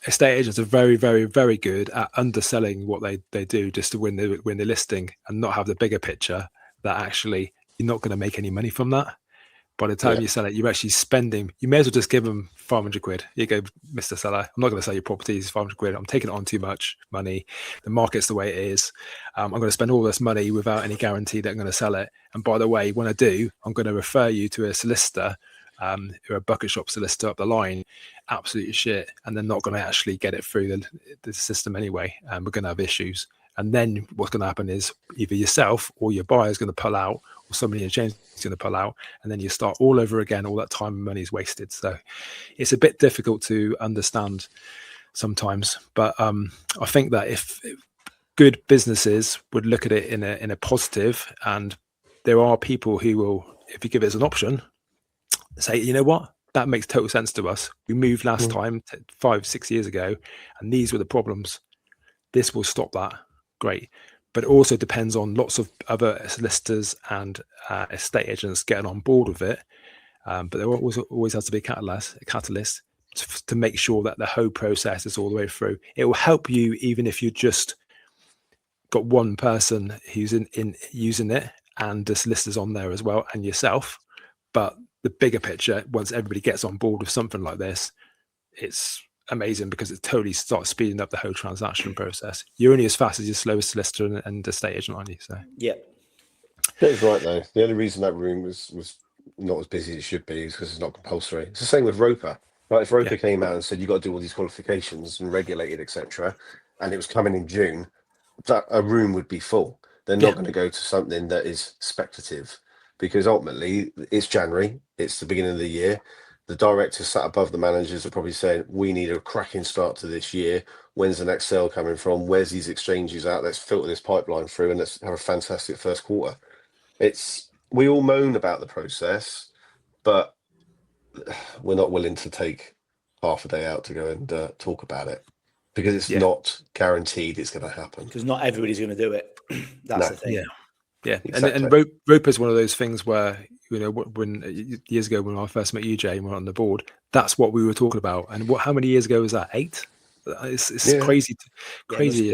estate agents are very, very, very good at underselling what they do just to win the listing, and not have the bigger picture that actually you're not going to make any money from that. By the time you sell it, you're actually spending. You may as well just give them 500 quid. You go, Mr. Seller, I'm not going to sell your properties 500 quid. I'm taking it on too much money. The market's the way it is. I'm going to spend all this money without any guarantee that I'm going to sell it. And by the way, when I do, I'm going to refer you to a solicitor, who are a bucket shop solicitor up the line, absolute shit, and they're not going to actually get it through the system anyway. And we're going to have issues. And then what's going to happen is either yourself or your buyer is going to pull out, or somebody in the chain is going to pull out, and then you start all over again. All that time and money is wasted. So it's a bit difficult to understand sometimes. But I think that if good businesses would look at it in a positive, and there are people who will, if you give it as an option, say, you know what, that makes total sense to us. We moved last time 5-6 years ago, and these were the problems. This will stop that. Great. But it also depends on lots of other solicitors and estate agents getting on board with it. But there always has to be a catalyst to make sure that the whole process is all the way through. It will help you even if you just got one person who's in using it, and the solicitors on there as well, and yourself. But the bigger picture, once everybody gets on board with something like this, it's amazing, because it totally starts speeding up the whole transaction process. You're only as fast as your slowest solicitor and estate agent, aren't you? So yeah, That's right though. The only reason that room was not as busy as it should be is because it's not compulsory. It's the same with Roper. Like if Roper came out and said you got to do all these qualifications and regulated, etc., and it was coming in June, that a room would be full. They're not going to go to something that is speculative, because ultimately it's January, it's the beginning of the year. The directors sat above the managers are probably saying, we need a cracking start to this year. When's the next sale coming from? Where's these exchanges at? Let's filter this pipeline through and let's have a fantastic first quarter. We all moan about the process, but we're not willing to take half a day out to go and talk about it, because it's not guaranteed it's going to happen. Because not everybody's going to do it. That's the thing. Yeah, exactly. and Roper is one of those things where, you know, when years ago when I first met you, Jay, and we were on the board, that's what we were talking about. And how many years ago was that? 8? It's crazy, crazy.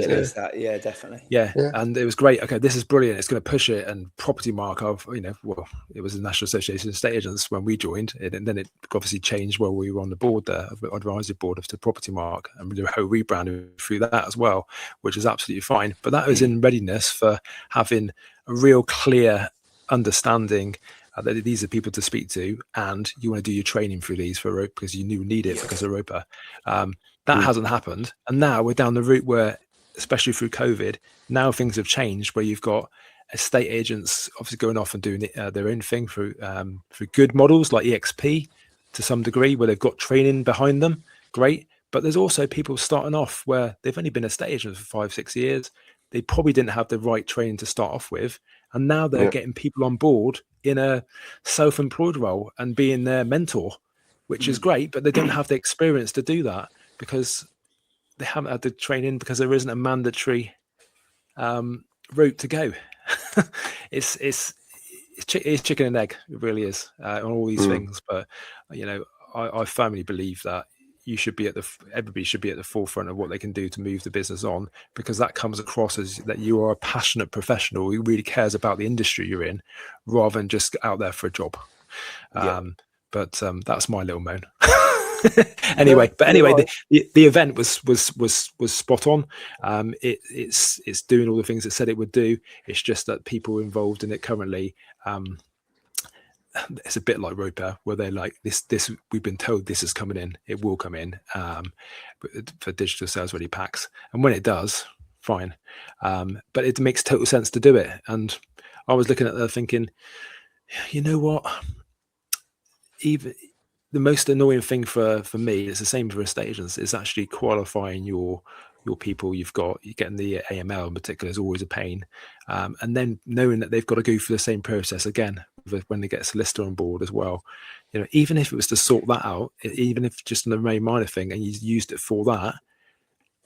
Yeah, definitely. Yeah, and it was great. Okay, this is brilliant. It's going to push it. And Property Mark, it was the National Association of Estate Agents when we joined, and then it obviously changed while we were on the board there, advisory board of the Property Mark, and we did a whole rebranding through that as well, which is absolutely fine. But that was in readiness for having a real clear understanding that these are people to speak to, and you want to do your training through these for Roper because you need it because of Roper. That hasn't happened, and now we're down the route where, especially through COVID, now things have changed where you've got estate agents obviously going off and doing their own thing through good models like EXP to some degree, where they've got training behind them. Great, but there's also people starting off where they've only been estate agents for 5-6 years. They probably didn't have the right training to start off with, and now they're getting people on board in a self-employed role and being their mentor, which is great, but they don't have the experience to do that because they haven't had the training, because there isn't a mandatory route to go. It's chicken and egg. It really is on all these things. But you know, I firmly believe that everybody should be at the forefront of what they can do to move the business on, because that comes across as that you are a passionate professional who really cares about the industry you're in, rather than just out there for a job. But that's my little moan. Anyway, the event was spot on. It's doing all the things it said it would do. It's just that people involved in it currently, it's a bit like Roper, where they're like, this we've been told this is coming in, it will come in for digital sales ready packs, and when it does, fine. But it makes total sense to do it. And I was looking at that thinking, you know what, even the most annoying thing for me, it's the same for estate agents, is actually qualifying your people you've got. You're getting the AML in particular is always a pain, and then knowing that they've got to go through the same process again when they get a solicitor on board as well. You know, even if it was to sort that out, even if just a very minor thing, and you used it for that,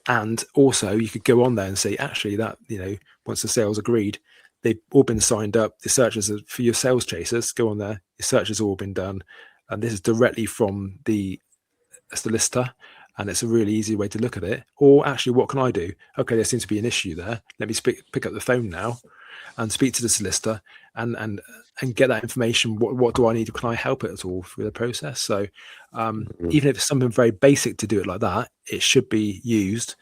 and also you could go on there and say, actually, that, you know, once the sale's agreed, they've all been signed up. The searches for your sales chasers, go on there. Your search has all been done. And this is directly from the solicitor, and it's a really easy way to look at it. Or actually, what can I do? Okay, there seems to be an issue there. Let me pick up the phone now and speak to the solicitor and get that information. What do I need? Can I help it at all through the process? So even if it's something very basic to do it like that, it should be used.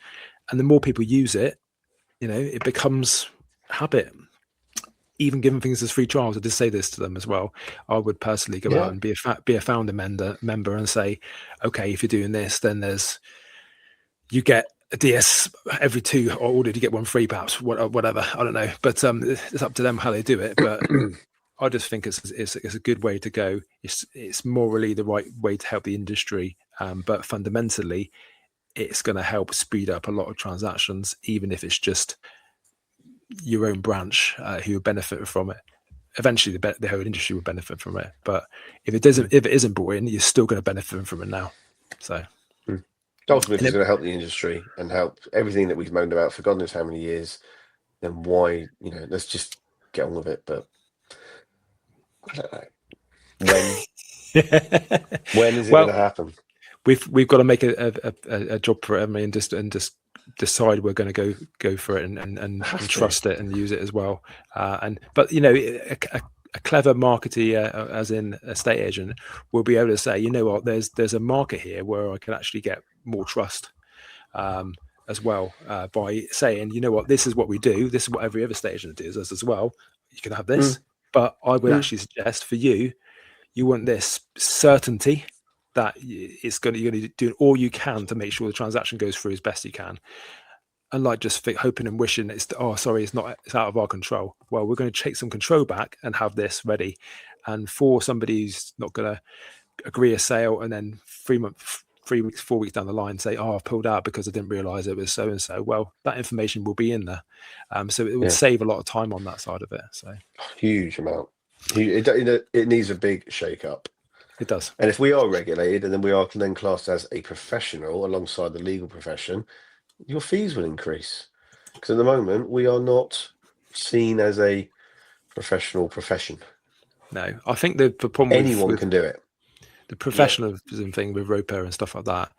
And the more people use it, you know, it becomes habit. Even giving things as free trials, I did say this to them as well. I would personally go out and be a founder member and say, okay, if you're doing this, then you get a DS every 2 orders, you get 1 free, perhaps, whatever. I don't know, but it's up to them how they do it. But I just think it's a good way to go. It's morally the right way to help the industry, but fundamentally, it's going to help speed up a lot of transactions, even if it's just your own branch who benefit from it. Eventually the whole industry will benefit from it, but if it isn't brought in, you're still going to benefit from it now. So ultimately, it's going to help the industry and help everything that we've moaned about for God knows how many years. Then why, you know, let's just get on with it. But I don't know when is it going to happen? We've got to make a job for it, I mean, and just decide we're going to go for it and trust it and use it as well. But you know, a clever marketer, as in a estate agent, will be able to say, you know what, there's a market here where I can actually get more trust as well, by saying, you know what, this is what we do, this is what every other estate agent does as well. You can have this, but I would actually suggest for you want this certainty that you're going to be doing all you can to make sure the transaction goes through as best you can. And like just hoping and wishing it's out of our control. Well, we're going to take some control back and have this ready. And for somebody who's not going to agree a sale and then 4 weeks down the line say, I've pulled out because I didn't realize it was so and so. Well, that information will be in there. So it would save a lot of time on that side of it. So huge amount. It needs a big shake up. It does. And if we are regulated and then we are then classed as a professional alongside the legal profession, your fees will increase. Because at the moment, we are not seen as a professional profession. No, I think the problem anyone can do it. The professionalism thing with Roper and stuff like that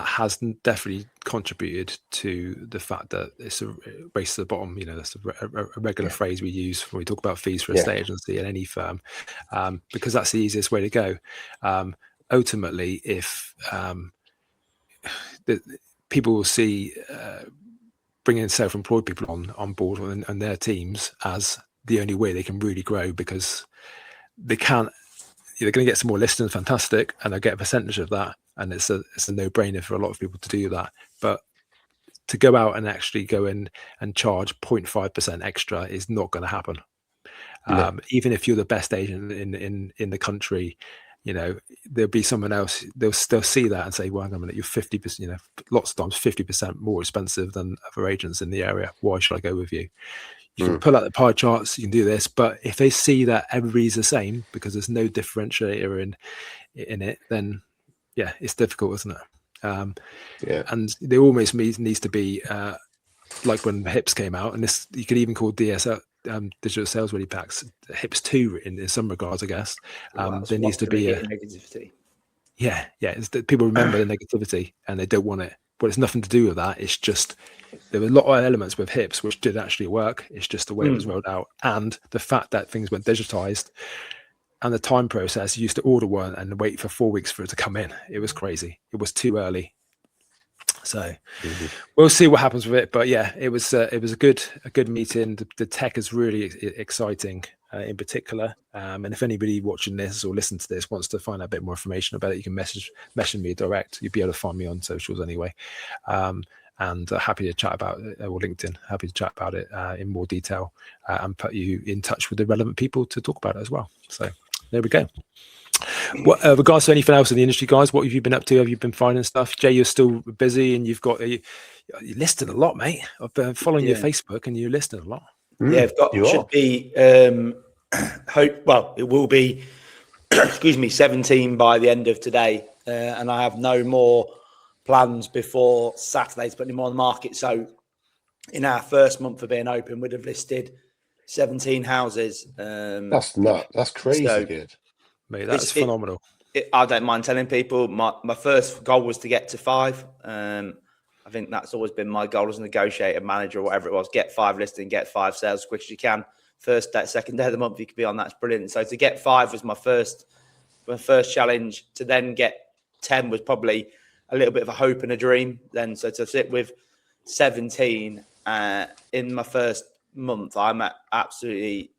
has definitely contributed to the fact that it's a race to the bottom. That's a regular phrase we use when we talk about fees for a estate agency and any firm, because that's the easiest way to go. Ultimately, if people will see bringing self-employed people on board and their teams as the only way they can really grow, because they're going to get some more listings, fantastic, and they'll get a percentage of that, and it's a no-brainer for a lot of people to do that. But to go out and actually go in and charge 0.5% extra is not going to happen. No. Even if you're the best agent in the country, there'll be someone else. They'll see that and say, "Well, hang on a minute, you're 50%. Lots of times 50% more expensive than other agents in the area. Why should I go with you?" You can pull out the pie charts, you can do this, but if they see that everybody's the same because there's no differentiator in it, then it's difficult, isn't it? And there almost needs to be like when the HIPS came out, and this you could even call DSL digital sales ready packs HIPS 2 in some regards, I guess. There needs to be a negativity. People remember the negativity and they don't want it. But it's nothing to do with that. It's just there were a lot of elements with HIPS which did actually work. It's just the way it was rolled out, and the fact that things went digitized, and the time process. You used to order one and wait for 4 weeks for it to come in. It was crazy. It was too early. So we'll see what happens with it. But it was a good meeting. The tech is really exciting. In particular, and if anybody watching this or listen to this wants to find out a bit more information about it, you can message me direct. You'll be able to find me on socials anyway, and happy to chat about it, or LinkedIn. Happy to chat about it in more detail and put you in touch with the relevant people to talk about it as well. So there we go. What regards to anything else in the industry, guys? What have you been up to? Have you been finding stuff? Jay, you're still busy, and you're listing a lot, mate. I've been following your Facebook, and you're listing a lot. Should be it will be 17 by the end of today, and I have no more plans before Saturday to put any more on the market. So in our first month of being open, we'd have listed 17 houses. That's nuts. That's crazy good, mate. That's phenomenal. I don't mind telling people my first goal was to get to 5. I think that's always been my goal as a negotiator, manager, or whatever it was. Get 5 listing, get 5 sales as quick as you can. First day, second day of the month, you could be on. That's brilliant. So to get 5 was my first challenge. To then get 10 was probably a little bit of a hope and a dream. Then so to sit with 17 in my first month, I'm absolutely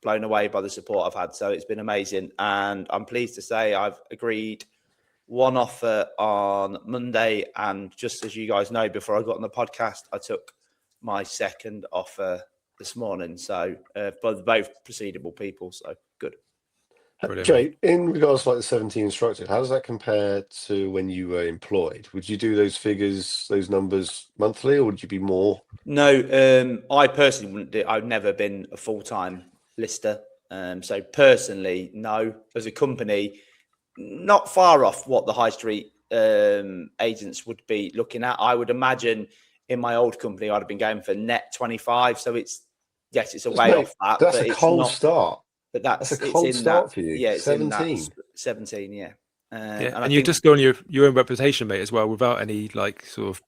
blown away by the support I've had. So it's been amazing, and I'm pleased to say I've agreed one offer on Monday, and just as you guys know, before I got on the podcast, I took my second offer this morning. So both proceedable people, so good. Brilliant. Jay, in regards to like the 17 instructed, how does that compare to when you were employed? Would you do those figures, those numbers monthly, or would you be more? No, I personally wouldn't do. I've never been a full-time lister, so personally, no. As a company, not far off what the high street agents would be looking at. I would imagine in my old company, I'd have been going for net 25. So it's a way off that. That's a cold start. But that's a cold start for you. Yeah, it's 17. 17, yeah. And you just go on your own reputation, mate, as well, without any like sort of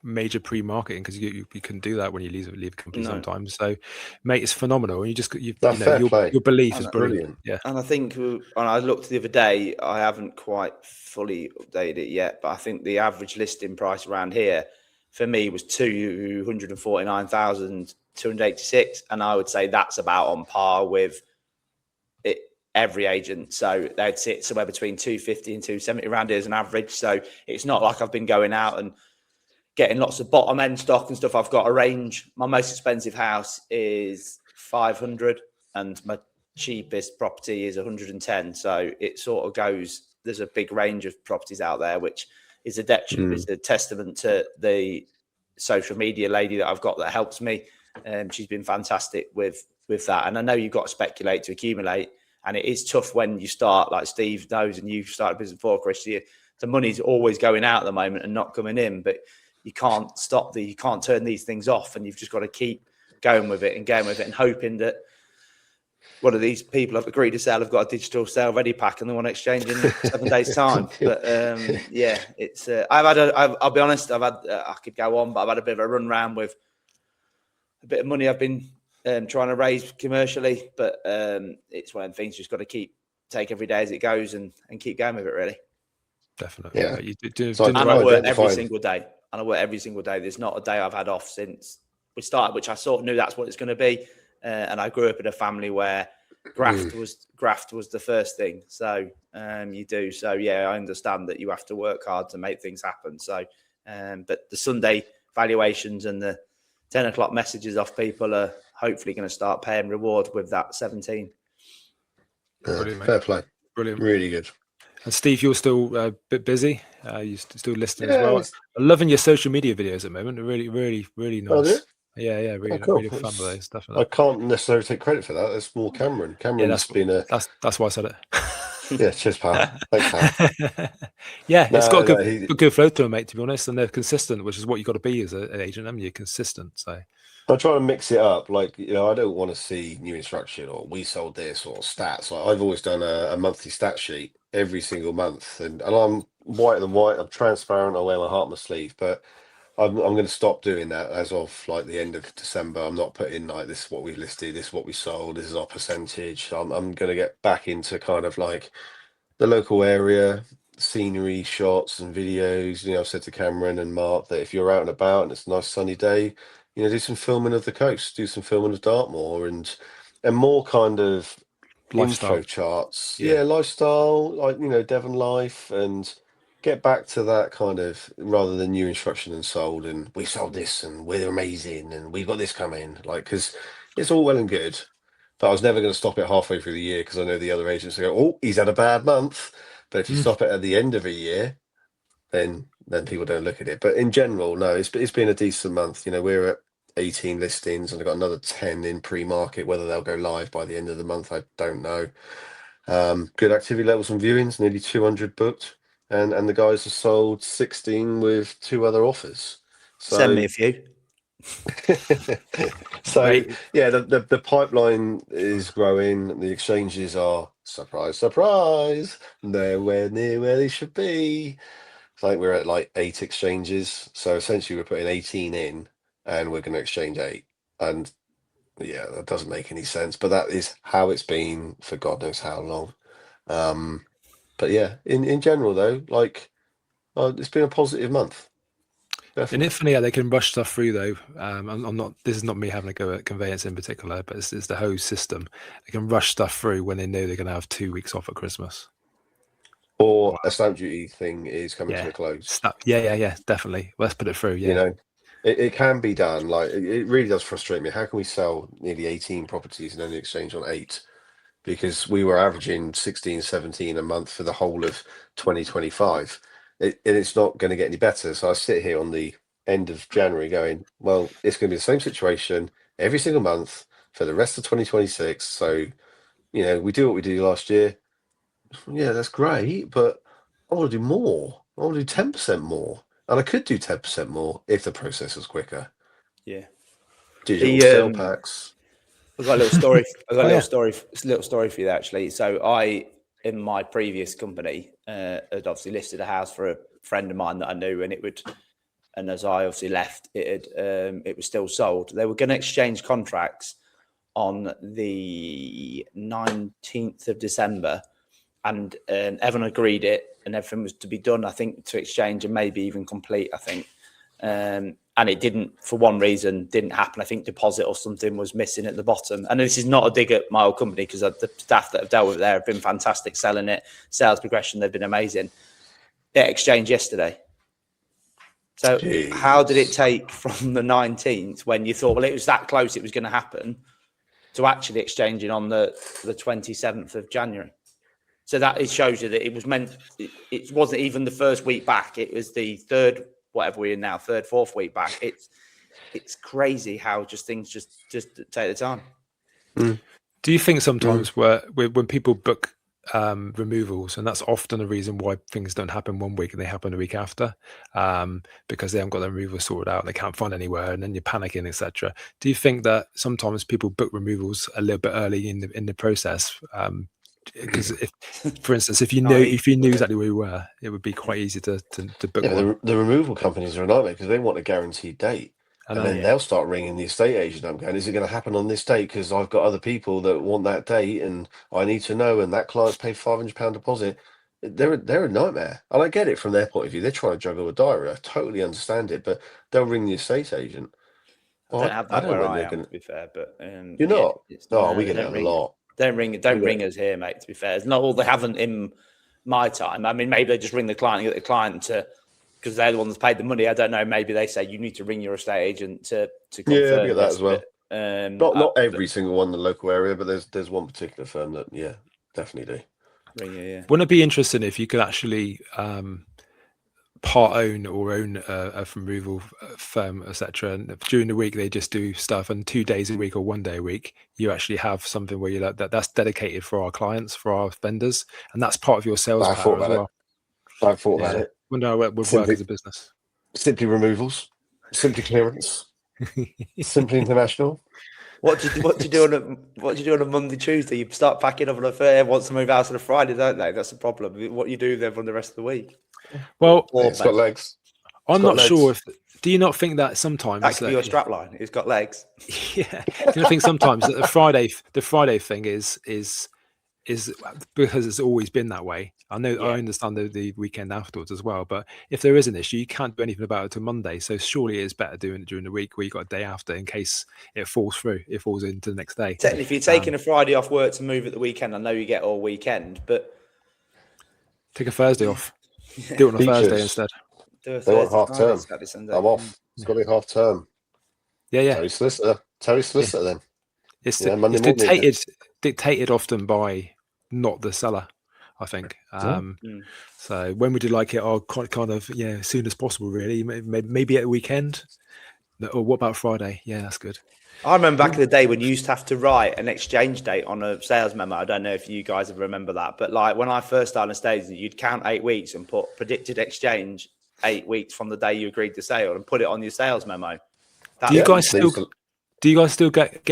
major pre-marketing, because you can do that when you leave a company sometimes. So, mate, it's phenomenal. And your belief is brilliant. Yeah. And I think when I looked the other day, I haven't quite fully updated it yet, but I think the average listing price around here for me was 249,286, and I would say that's about on par with every agent. So they'd sit somewhere between 250 and 270 around here as an average. So it's not like I've been going out and getting lots of bottom end stock and stuff. I've got a range. My most expensive house is 500 and my cheapest property is 110. So it sort of goes, there's a big range of properties out there, which is is a testament to the social media lady that I've got that helps me. She's been fantastic with that. And I know you've got to speculate to accumulate. And it is tough when you start, like Steve knows, and you've started business before, Chris. The money's always going out at the moment and not coming in, but you can't you can't turn these things off, and you've just got to keep going with it and hoping that one of these people have agreed to sell have got a digital sale ready pack and they want to exchange in 7 days' time. But yeah, it's I'll be honest, I could go on, but I've had a bit of a run round with a bit of money I've been trying to raise commercially, but it's one of the things you just got to take every day as it goes and keep going with it, really. Definitely. Yeah. You and I work every single day. There's not a day I've had off since we started, which I sort of knew that's what it's going to be. And I grew up in a family where graft was the first thing. So you do. So yeah, I understand that you have to work hard to make things happen. So, but the Sunday valuations and the 10 o'clock messages off people are hopefully going to start paying reward with that 17. Brilliant, fair play. Brilliant. Really good. And Steve, you're still a bit busy. You're still listening as well. I'm loving your social media videos at the moment. They're really, really, really nice. Oh, yeah, really, cool. really fun with those. Definitely. I can't necessarily take credit for that. That's more Cameron. Cameron's been a... That's why I said it. Yeah, cheers, pal. Thanks, pal. Yeah, it's got a good flow to them, mate, to be honest. And they're consistent, which is what you've got to be as an agent, haven't you? Consistent, so... I try to mix it up. Like, I don't want to see new instruction or we sold this or stats. Like, I've always done a monthly stat sheet every single month, and I'm white than white. I'm transparent. I wear my heart on my sleeve, but I'm going to stop doing that as of like the end of December. I'm not putting like this is what we've listed, this is what we sold, this is our percentage. I'm going to get back into kind of like the local area, scenery shots and videos. I've said to Cameron and Mark that if you're out and about and it's a nice sunny day, do some filming of the coast, do some filming of Dartmoor, and more kind of lifestyle info charts. Yeah, lifestyle, like Devon life, and get back to that kind of, rather than new instruction and sold and we sold this and we're amazing and we've got this coming. Like, because it's all well and good, but I was never going to stop it halfway through the year because I know the other agents go, oh, he's had a bad month. But if you stop it at the end of a year, then people don't look at it. But in general, no, it's been a decent month. We're at 18 listings and I've got another 10 in pre-market. Whether they'll go live by the end of the month, I don't know. Good activity levels and viewings, nearly 200 booked, and the guys have sold 16 with 2 other offers. So, send me a few. So yeah, the pipeline is growing. The exchanges are surprise, nowhere near where they should be. I think we're at like 8 exchanges. So essentially we're putting 18 in and we're going to exchange 8. And yeah, that doesn't make any sense, but that is how it's been for God knows how long. But yeah, in general though, like it's been a positive month. Definitely. And it's funny how they can rush stuff through though. I'm not. This is not me having a go at conveyance in particular, but it's the whole system. They can rush stuff through when they know they're going to have 2 weeks off at Christmas. Or a stamp duty thing is coming to a close. Yeah, definitely. Let's put it through. Yeah, it can be done. Like it really does frustrate me. How can we sell nearly 18 properties and only exchange on 8? Because we were averaging 16, 17 a month for the whole of 2025. And it's not going to get any better. So I sit here on the end of January going, well, it's going to be the same situation every single month for the rest of 2026. So, we do what we did last year. Yeah, that's great, but I want to do more. I want to do 10% more. And I could do 10% more if the process was quicker. Yeah. Digital sale packs. I've got a little story. Little story for you actually. So in my previous company, had obviously listed a house for a friend of mine that I knew, and as I obviously left, it was still sold. They were going to exchange contracts on the 19th of December, and Evan agreed it, and everything was to be done, I think, to exchange and maybe even complete, I think. And and it didn't, for one reason, didn't happen. I think deposit or something was missing at the bottom. And this is not a dig at my old company, because the staff that have dealt with it there have been fantastic selling it, sales progression, they've been amazing. It exchanged yesterday. So how did it take from the 19th, when you thought, well, it was that close, it was going to happen, to actually exchanging on the 27th of January? So that it shows you that it was meant, it wasn't even the first week back. It was the third, whatever we're in now, third, fourth week back. It's crazy how things just take the time. Do you think sometimes when people book removals, and that's often a reason why things don't happen one week and they happen the week after, because they haven't got their removal sorted out, they can't find anywhere, and then you're panicking, etc. Do you think that sometimes people book removals a little bit early in the process? Because if, for instance, if you knew exactly where you were, it would be quite easy to book one. The removal companies are a nightmare, because they want a guaranteed date. And then they'll start ringing the estate agent up going, is it going to happen on this date? Because I've got other people that want that date and I need to know, and that client's paid £500 deposit. They're a nightmare. And I get it from their point of view. They're trying to juggle a diary. I totally understand it, but they'll ring the estate agent. Well, I don't have that where I am, to be fair, but you're not? No, we get it a lot. Don't ring us here, mate, to be fair. It's not all, they haven't in my time. I mean, maybe they just ring the client and get the client to, because they're the ones that paid the money. I don't know. Maybe they say you need to ring your estate agent to confirm. Yeah, I get that as well. But, not every single one in the local area, but there's one particular firm that definitely do. Ring you, Wouldn't it be interesting if you could actually part own or own a removal firm, etc., and during the week they just do stuff, and 2 days a week or 1 day a week you actually have something where you're like, that's dedicated for our clients, for our vendors, and that's part of your sales power as well. I've thought about it. Wonder how it would work as a business. Simply removals, simply clearance, simply international. What do you do on a Monday, Tuesday? You start packing up on a Thursday. Everyone wants to move out on a Friday, don't they? That's the problem. What you do then for the rest of the week? Well, it's got legs. I'm not sure if. Do you not think that sometimes that could be your strapline? It's got legs. Yeah. Do you think sometimes that the Friday thing is because it's always been that way? I know, I understand the weekend afterwards as well, but if there is an issue, you can't do anything about it till Monday. So surely it's better doing it during the week where you got a day after, in case it falls through. It falls into the next day. Technically, if you're taking a Friday off work to move at the weekend, I know you get all weekend, but take a Thursday off. Do it on a Thursday instead. Do a They want half term. I'm off. It's got to be half term. Yeah. Terry Solicitor then. It's dictated often by not the seller, I think. So when would you like it? Or kind of as soon as possible, really. Maybe at the weekend. Or what about Friday? Yeah, that's good. I remember back in the day when you used to have to write an exchange date on a sales memo. I don't know if you guys remember that, but like when I first started on stage, you'd count 8 weeks and put predicted exchange 8 weeks from the day you agreed to sale and put it on your sales memo. Do you guys still get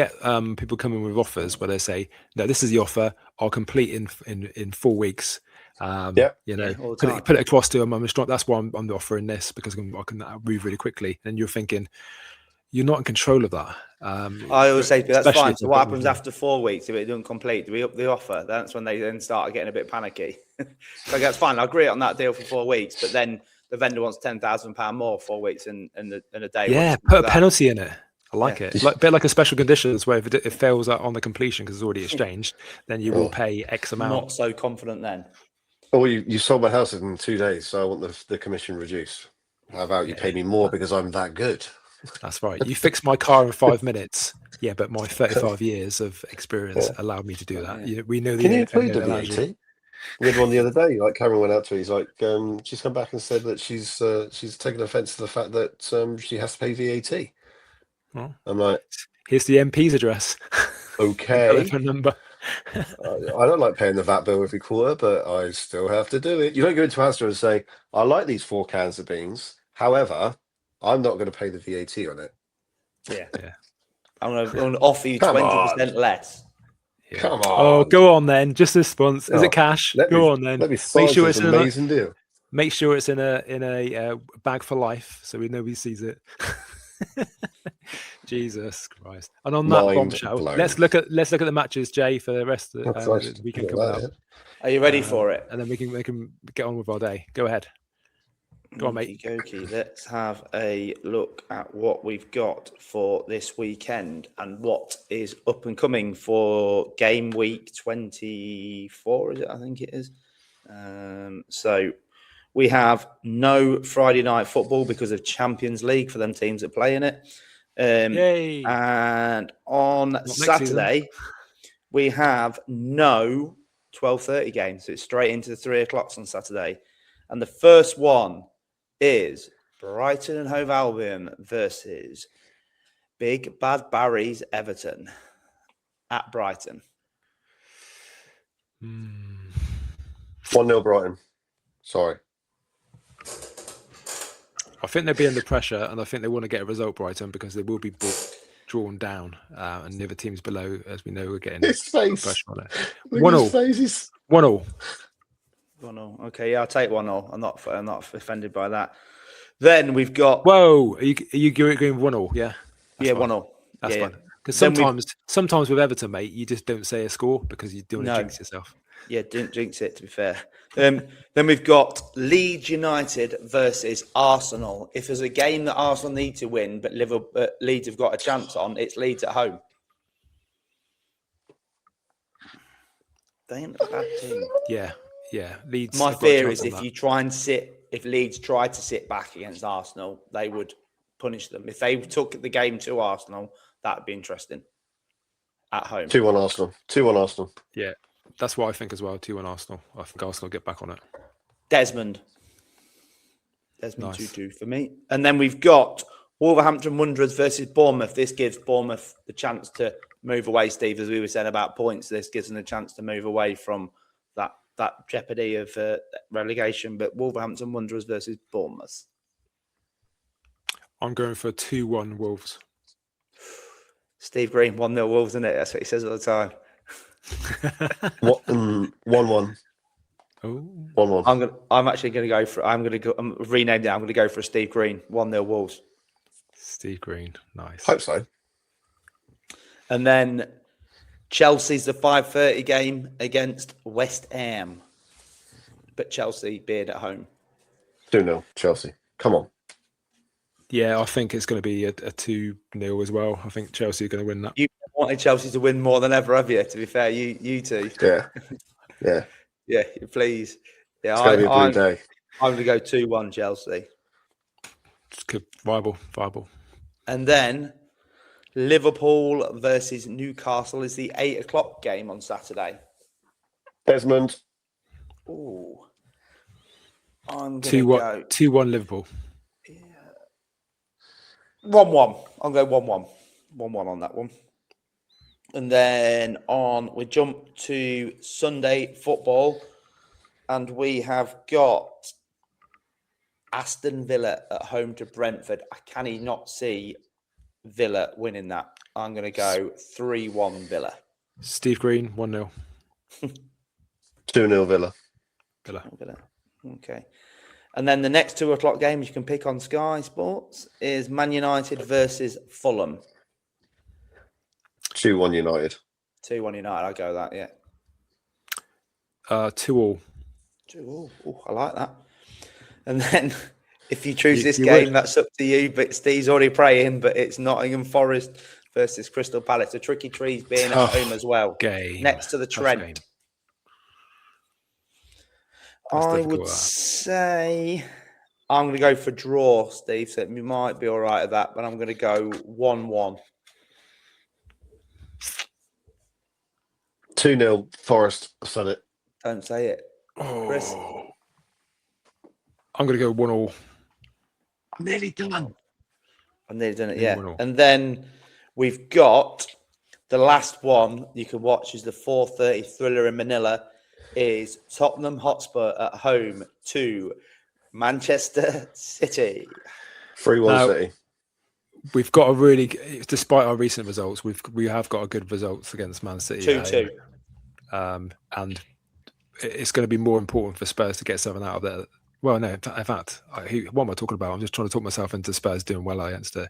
people coming with offers where they say, no, this is the offer, I'll complete in 4 weeks. Put it across to them. That's why I'm offering this, because I can move really quickly. And you're thinking, you're not in control of that. I always say that's fine. So what happens after 4 weeks if it doesn't complete? Do we up the offer? That's when they then start getting a bit panicky. So that's fine. I agree on that deal for 4 weeks, but then the vendor wants £10,000 more 4 weeks in a day. Yeah, put a penalty in it. I like it. A bit like a special conditions where if it fails on the completion because it's already exchanged, then you will pay X amount. Not so confident then. Oh, you sold my house in 2 days, so I want the commission reduced. How about you pay me more because I'm that good? That's right. You fixed my car in 5 minutes. Yeah, but my 35 years of experience allowed me to do that. We know the. Can you include the VAT? We had one the other day. Like Cameron went out to, he's like, she's come back and said that she's taken offence to the fact that she has to pay VAT. Well, I'm like, here's the MP's address. Okay. Telephone number. I don't like paying the VAT bill every quarter, but I still have to do it. You don't go into Asda and say, I like these 4 cans of beans. However, I'm not going to pay the VAT on it. Yeah. I'm going to offer you 20% less. Yeah. Come on. Oh, go on then. Just a response. Is it cash? Go on then. Make sure it's an amazing deal. Make sure it's in a bag for life, so nobody sees it. Jesus Christ! And on that bombshell, let's look at the matches, Jay, for the rest of the weekend coming up. Are you ready for it? And then we can get on with our day. Go ahead. Go on, mate. Okey-dokey. Let's have a look at what we've got for this weekend and what is up and coming for game week 24, is it? I think it is. So we have no Friday night football because of Champions League for them teams that play in it. Yay. And on Saturday, we have no 12:30 games. So it's straight into the 3 o'clocks on Saturday. And the first one is Brighton and Hove Albion versus Big Bad Barry's Everton at Brighton. 1-0 Brighton. Sorry. I think they'll be under pressure, and I think they want to get a result, Brighton, because they will be drawn down, and the other teams below, as we know, are getting pressure on it. 1-0. 1-0. 1-0. Okay, yeah, I'll take 1-0. I'm not offended by that. Then we've got. Whoa, are you going 1-0? Yeah. That's 1-0. That's fine. Because sometimes with Everton, mate, you just don't say a score because you don't want to jinx yourself. Yeah, didn't jinx it, to be fair. Then we've got Leeds United versus Arsenal. If there's a game that Arsenal need to win, but Leeds have got a chance on, it's Leeds at home. They ain't a bad team. Yeah. Leeds. My fear is if Leeds tried to sit back against Arsenal, they would punish them. If they took the game to Arsenal, that would be interesting. At home. 2-1 Arsenal. 2-1 Arsenal. Yeah. That's what I think as well. 2-1 Arsenal. I think Arsenal get back on it. Desmond nice. 2-2 for me. And then we've got Wolverhampton Wanderers versus Bournemouth. This gives Bournemouth the chance to move away, Steve, as we were saying about points. This gives them a chance to move away from that jeopardy of relegation. But Wolverhampton Wanderers versus Bournemouth. I'm going for 2-1 Wolves. Steve Green, 1-0 Wolves, isn't it? That's what he says all the time. 1-1. Oh. 1-1. I'm actually going to go for. I'm renamed it. I'm going to go for Steve Green. 1-0 Wolves. Steve Green, nice. Hope so. And then Chelsea's the 5:30 game against West Ham, but Chelsea being at home. 2-0 Chelsea. Come on. Yeah, I think it's going to be a 2-0 as well. I think Chelsea are going to win that. You wanted Chelsea to win more than ever, have you? To be fair, you two. Yeah. Yeah, please. Yeah, it's going to be a blue day. I'm going to go 2-1 Chelsea. It's good. Viable. And then Liverpool versus Newcastle is the 8 o'clock game on Saturday. Desmond. Ooh. I'm going to go 2-1 Liverpool. 1-1. I'll go 1-1. 1-1 on that one. And then we jump to Sunday football, and we have got Aston Villa at home to Brentford. I cannot not see Villa winning that. I'm going to go 3-1 Villa. Steve Green, 1-0. 2-0 Villa. Villa. Okay. And then the next 2 o'clock game you can pick on Sky Sports is Man United versus Fulham. 2-1 United. 2-1 United. I'll go that, yeah. 2-2. 2-2. Oh, I like that. And then if you choose this game, that's up to you. But Steve's already praying, but it's Nottingham Forest versus Crystal Palace. The tricky trees being at home as well. Game. Next to the Trent. I would say I'm going to go for draw, Steve. So you might be all right at that, but I'm going to go 1-1. 2-0 Forest. I said it. Don't say it. Chris? I'm going to go 1-1. I'm nearly done. I've nearly done it, yeah. 1-1. And then we've got the last one you can watch is the 4:30 thriller in Manila. Is Tottenham Hotspur at home to Manchester City. 3-1 City. We've got a really, despite our recent results, we have got a good results against Man City. 2-2. And it's going to be more important for Spurs to get something out of there. Well, no, in fact, what am I talking about? I'm just trying to talk myself into Spurs doing well against it.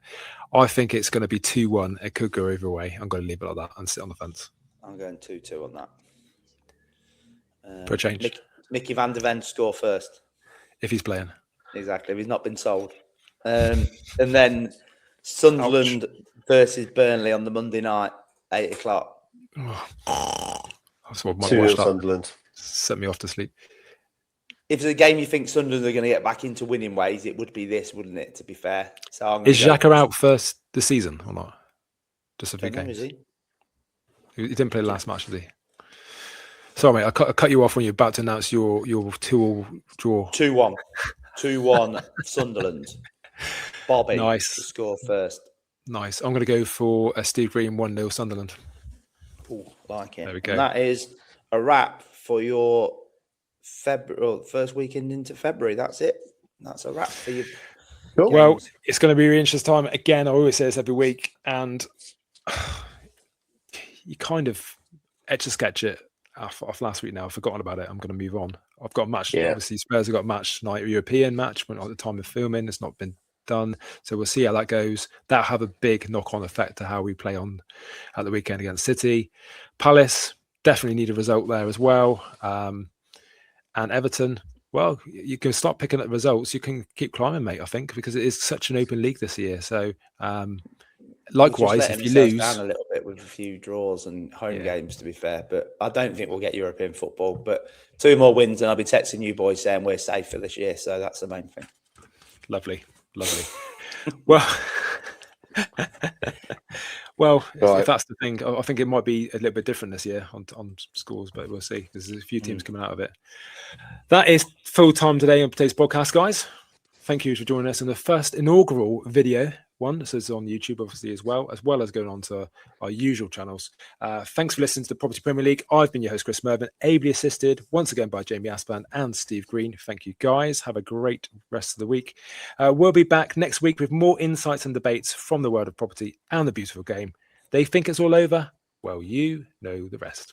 I think it's going to be 2-1. It could go either way. I'm going to leave it like that and sit on the fence. I'm going 2-2 on that. For a change. Mickey van der Ven score first. If he's playing. Exactly. He's not been sold. And then Sunderland versus Burnley on the Monday night, 8:00. I sort of might 2-0 watch that. Sunderland. Set me off to sleep. If there's a game you think Sunderland are going to get back into winning ways, it would be this, wouldn't it? To be fair, so Is Xhaka out first this season or not? Just a few games. He didn't play the last match, did he? Sorry, mate. I cut you off when you're about to announce your 2-2 draw. 2-1. 2-1 Sunderland. Bobby Nice to score first. Nice. I'm going to go for a Steve Green 1-0 Sunderland. Ooh, like it. There we go. And that is a wrap for your first weekend into February. That's it. That's a wrap for you. Cool. Well, it's going to be a really interesting time. Again, I always say this every week, and you kind of etch a sketch it off last week now. I've forgotten about it. I'm going to move on. I've got a match. Yeah. Obviously, Spurs have got a match tonight, a European match, but at the time of filming, it's not been done. So we'll see how that goes. That'll have a big knock-on effect to how we play on at the weekend against City. Palace definitely need a result there as well. And Everton, well, you can start picking up results. You can keep climbing, mate, I think, because it is such an open league this year. So likewise, if you lose down a little bit with a few draws and home games, to be fair, but I don't think we'll get European football. But 2 more wins and I'll be texting you boys saying we're safe for this year. So that's the main thing. Lovely. Well, if that's the thing, I think it might be a little bit different this year on scores, but we'll see. There's a few teams coming out of it. That is full time today on today's podcast, guys. Thank you for joining us in the first inaugural video one. This is on YouTube, obviously, as well as going on to our usual channels. Thanks for listening to the Property Premier League. I've been your host, Chris Mervyn, ably assisted once again by Jamie Aspland and Steve Green. Thank you, guys. Have a great rest of the week. We'll be back next week with more insights and debates from the world of property and the beautiful game. They think it's all over. Well, you know the rest.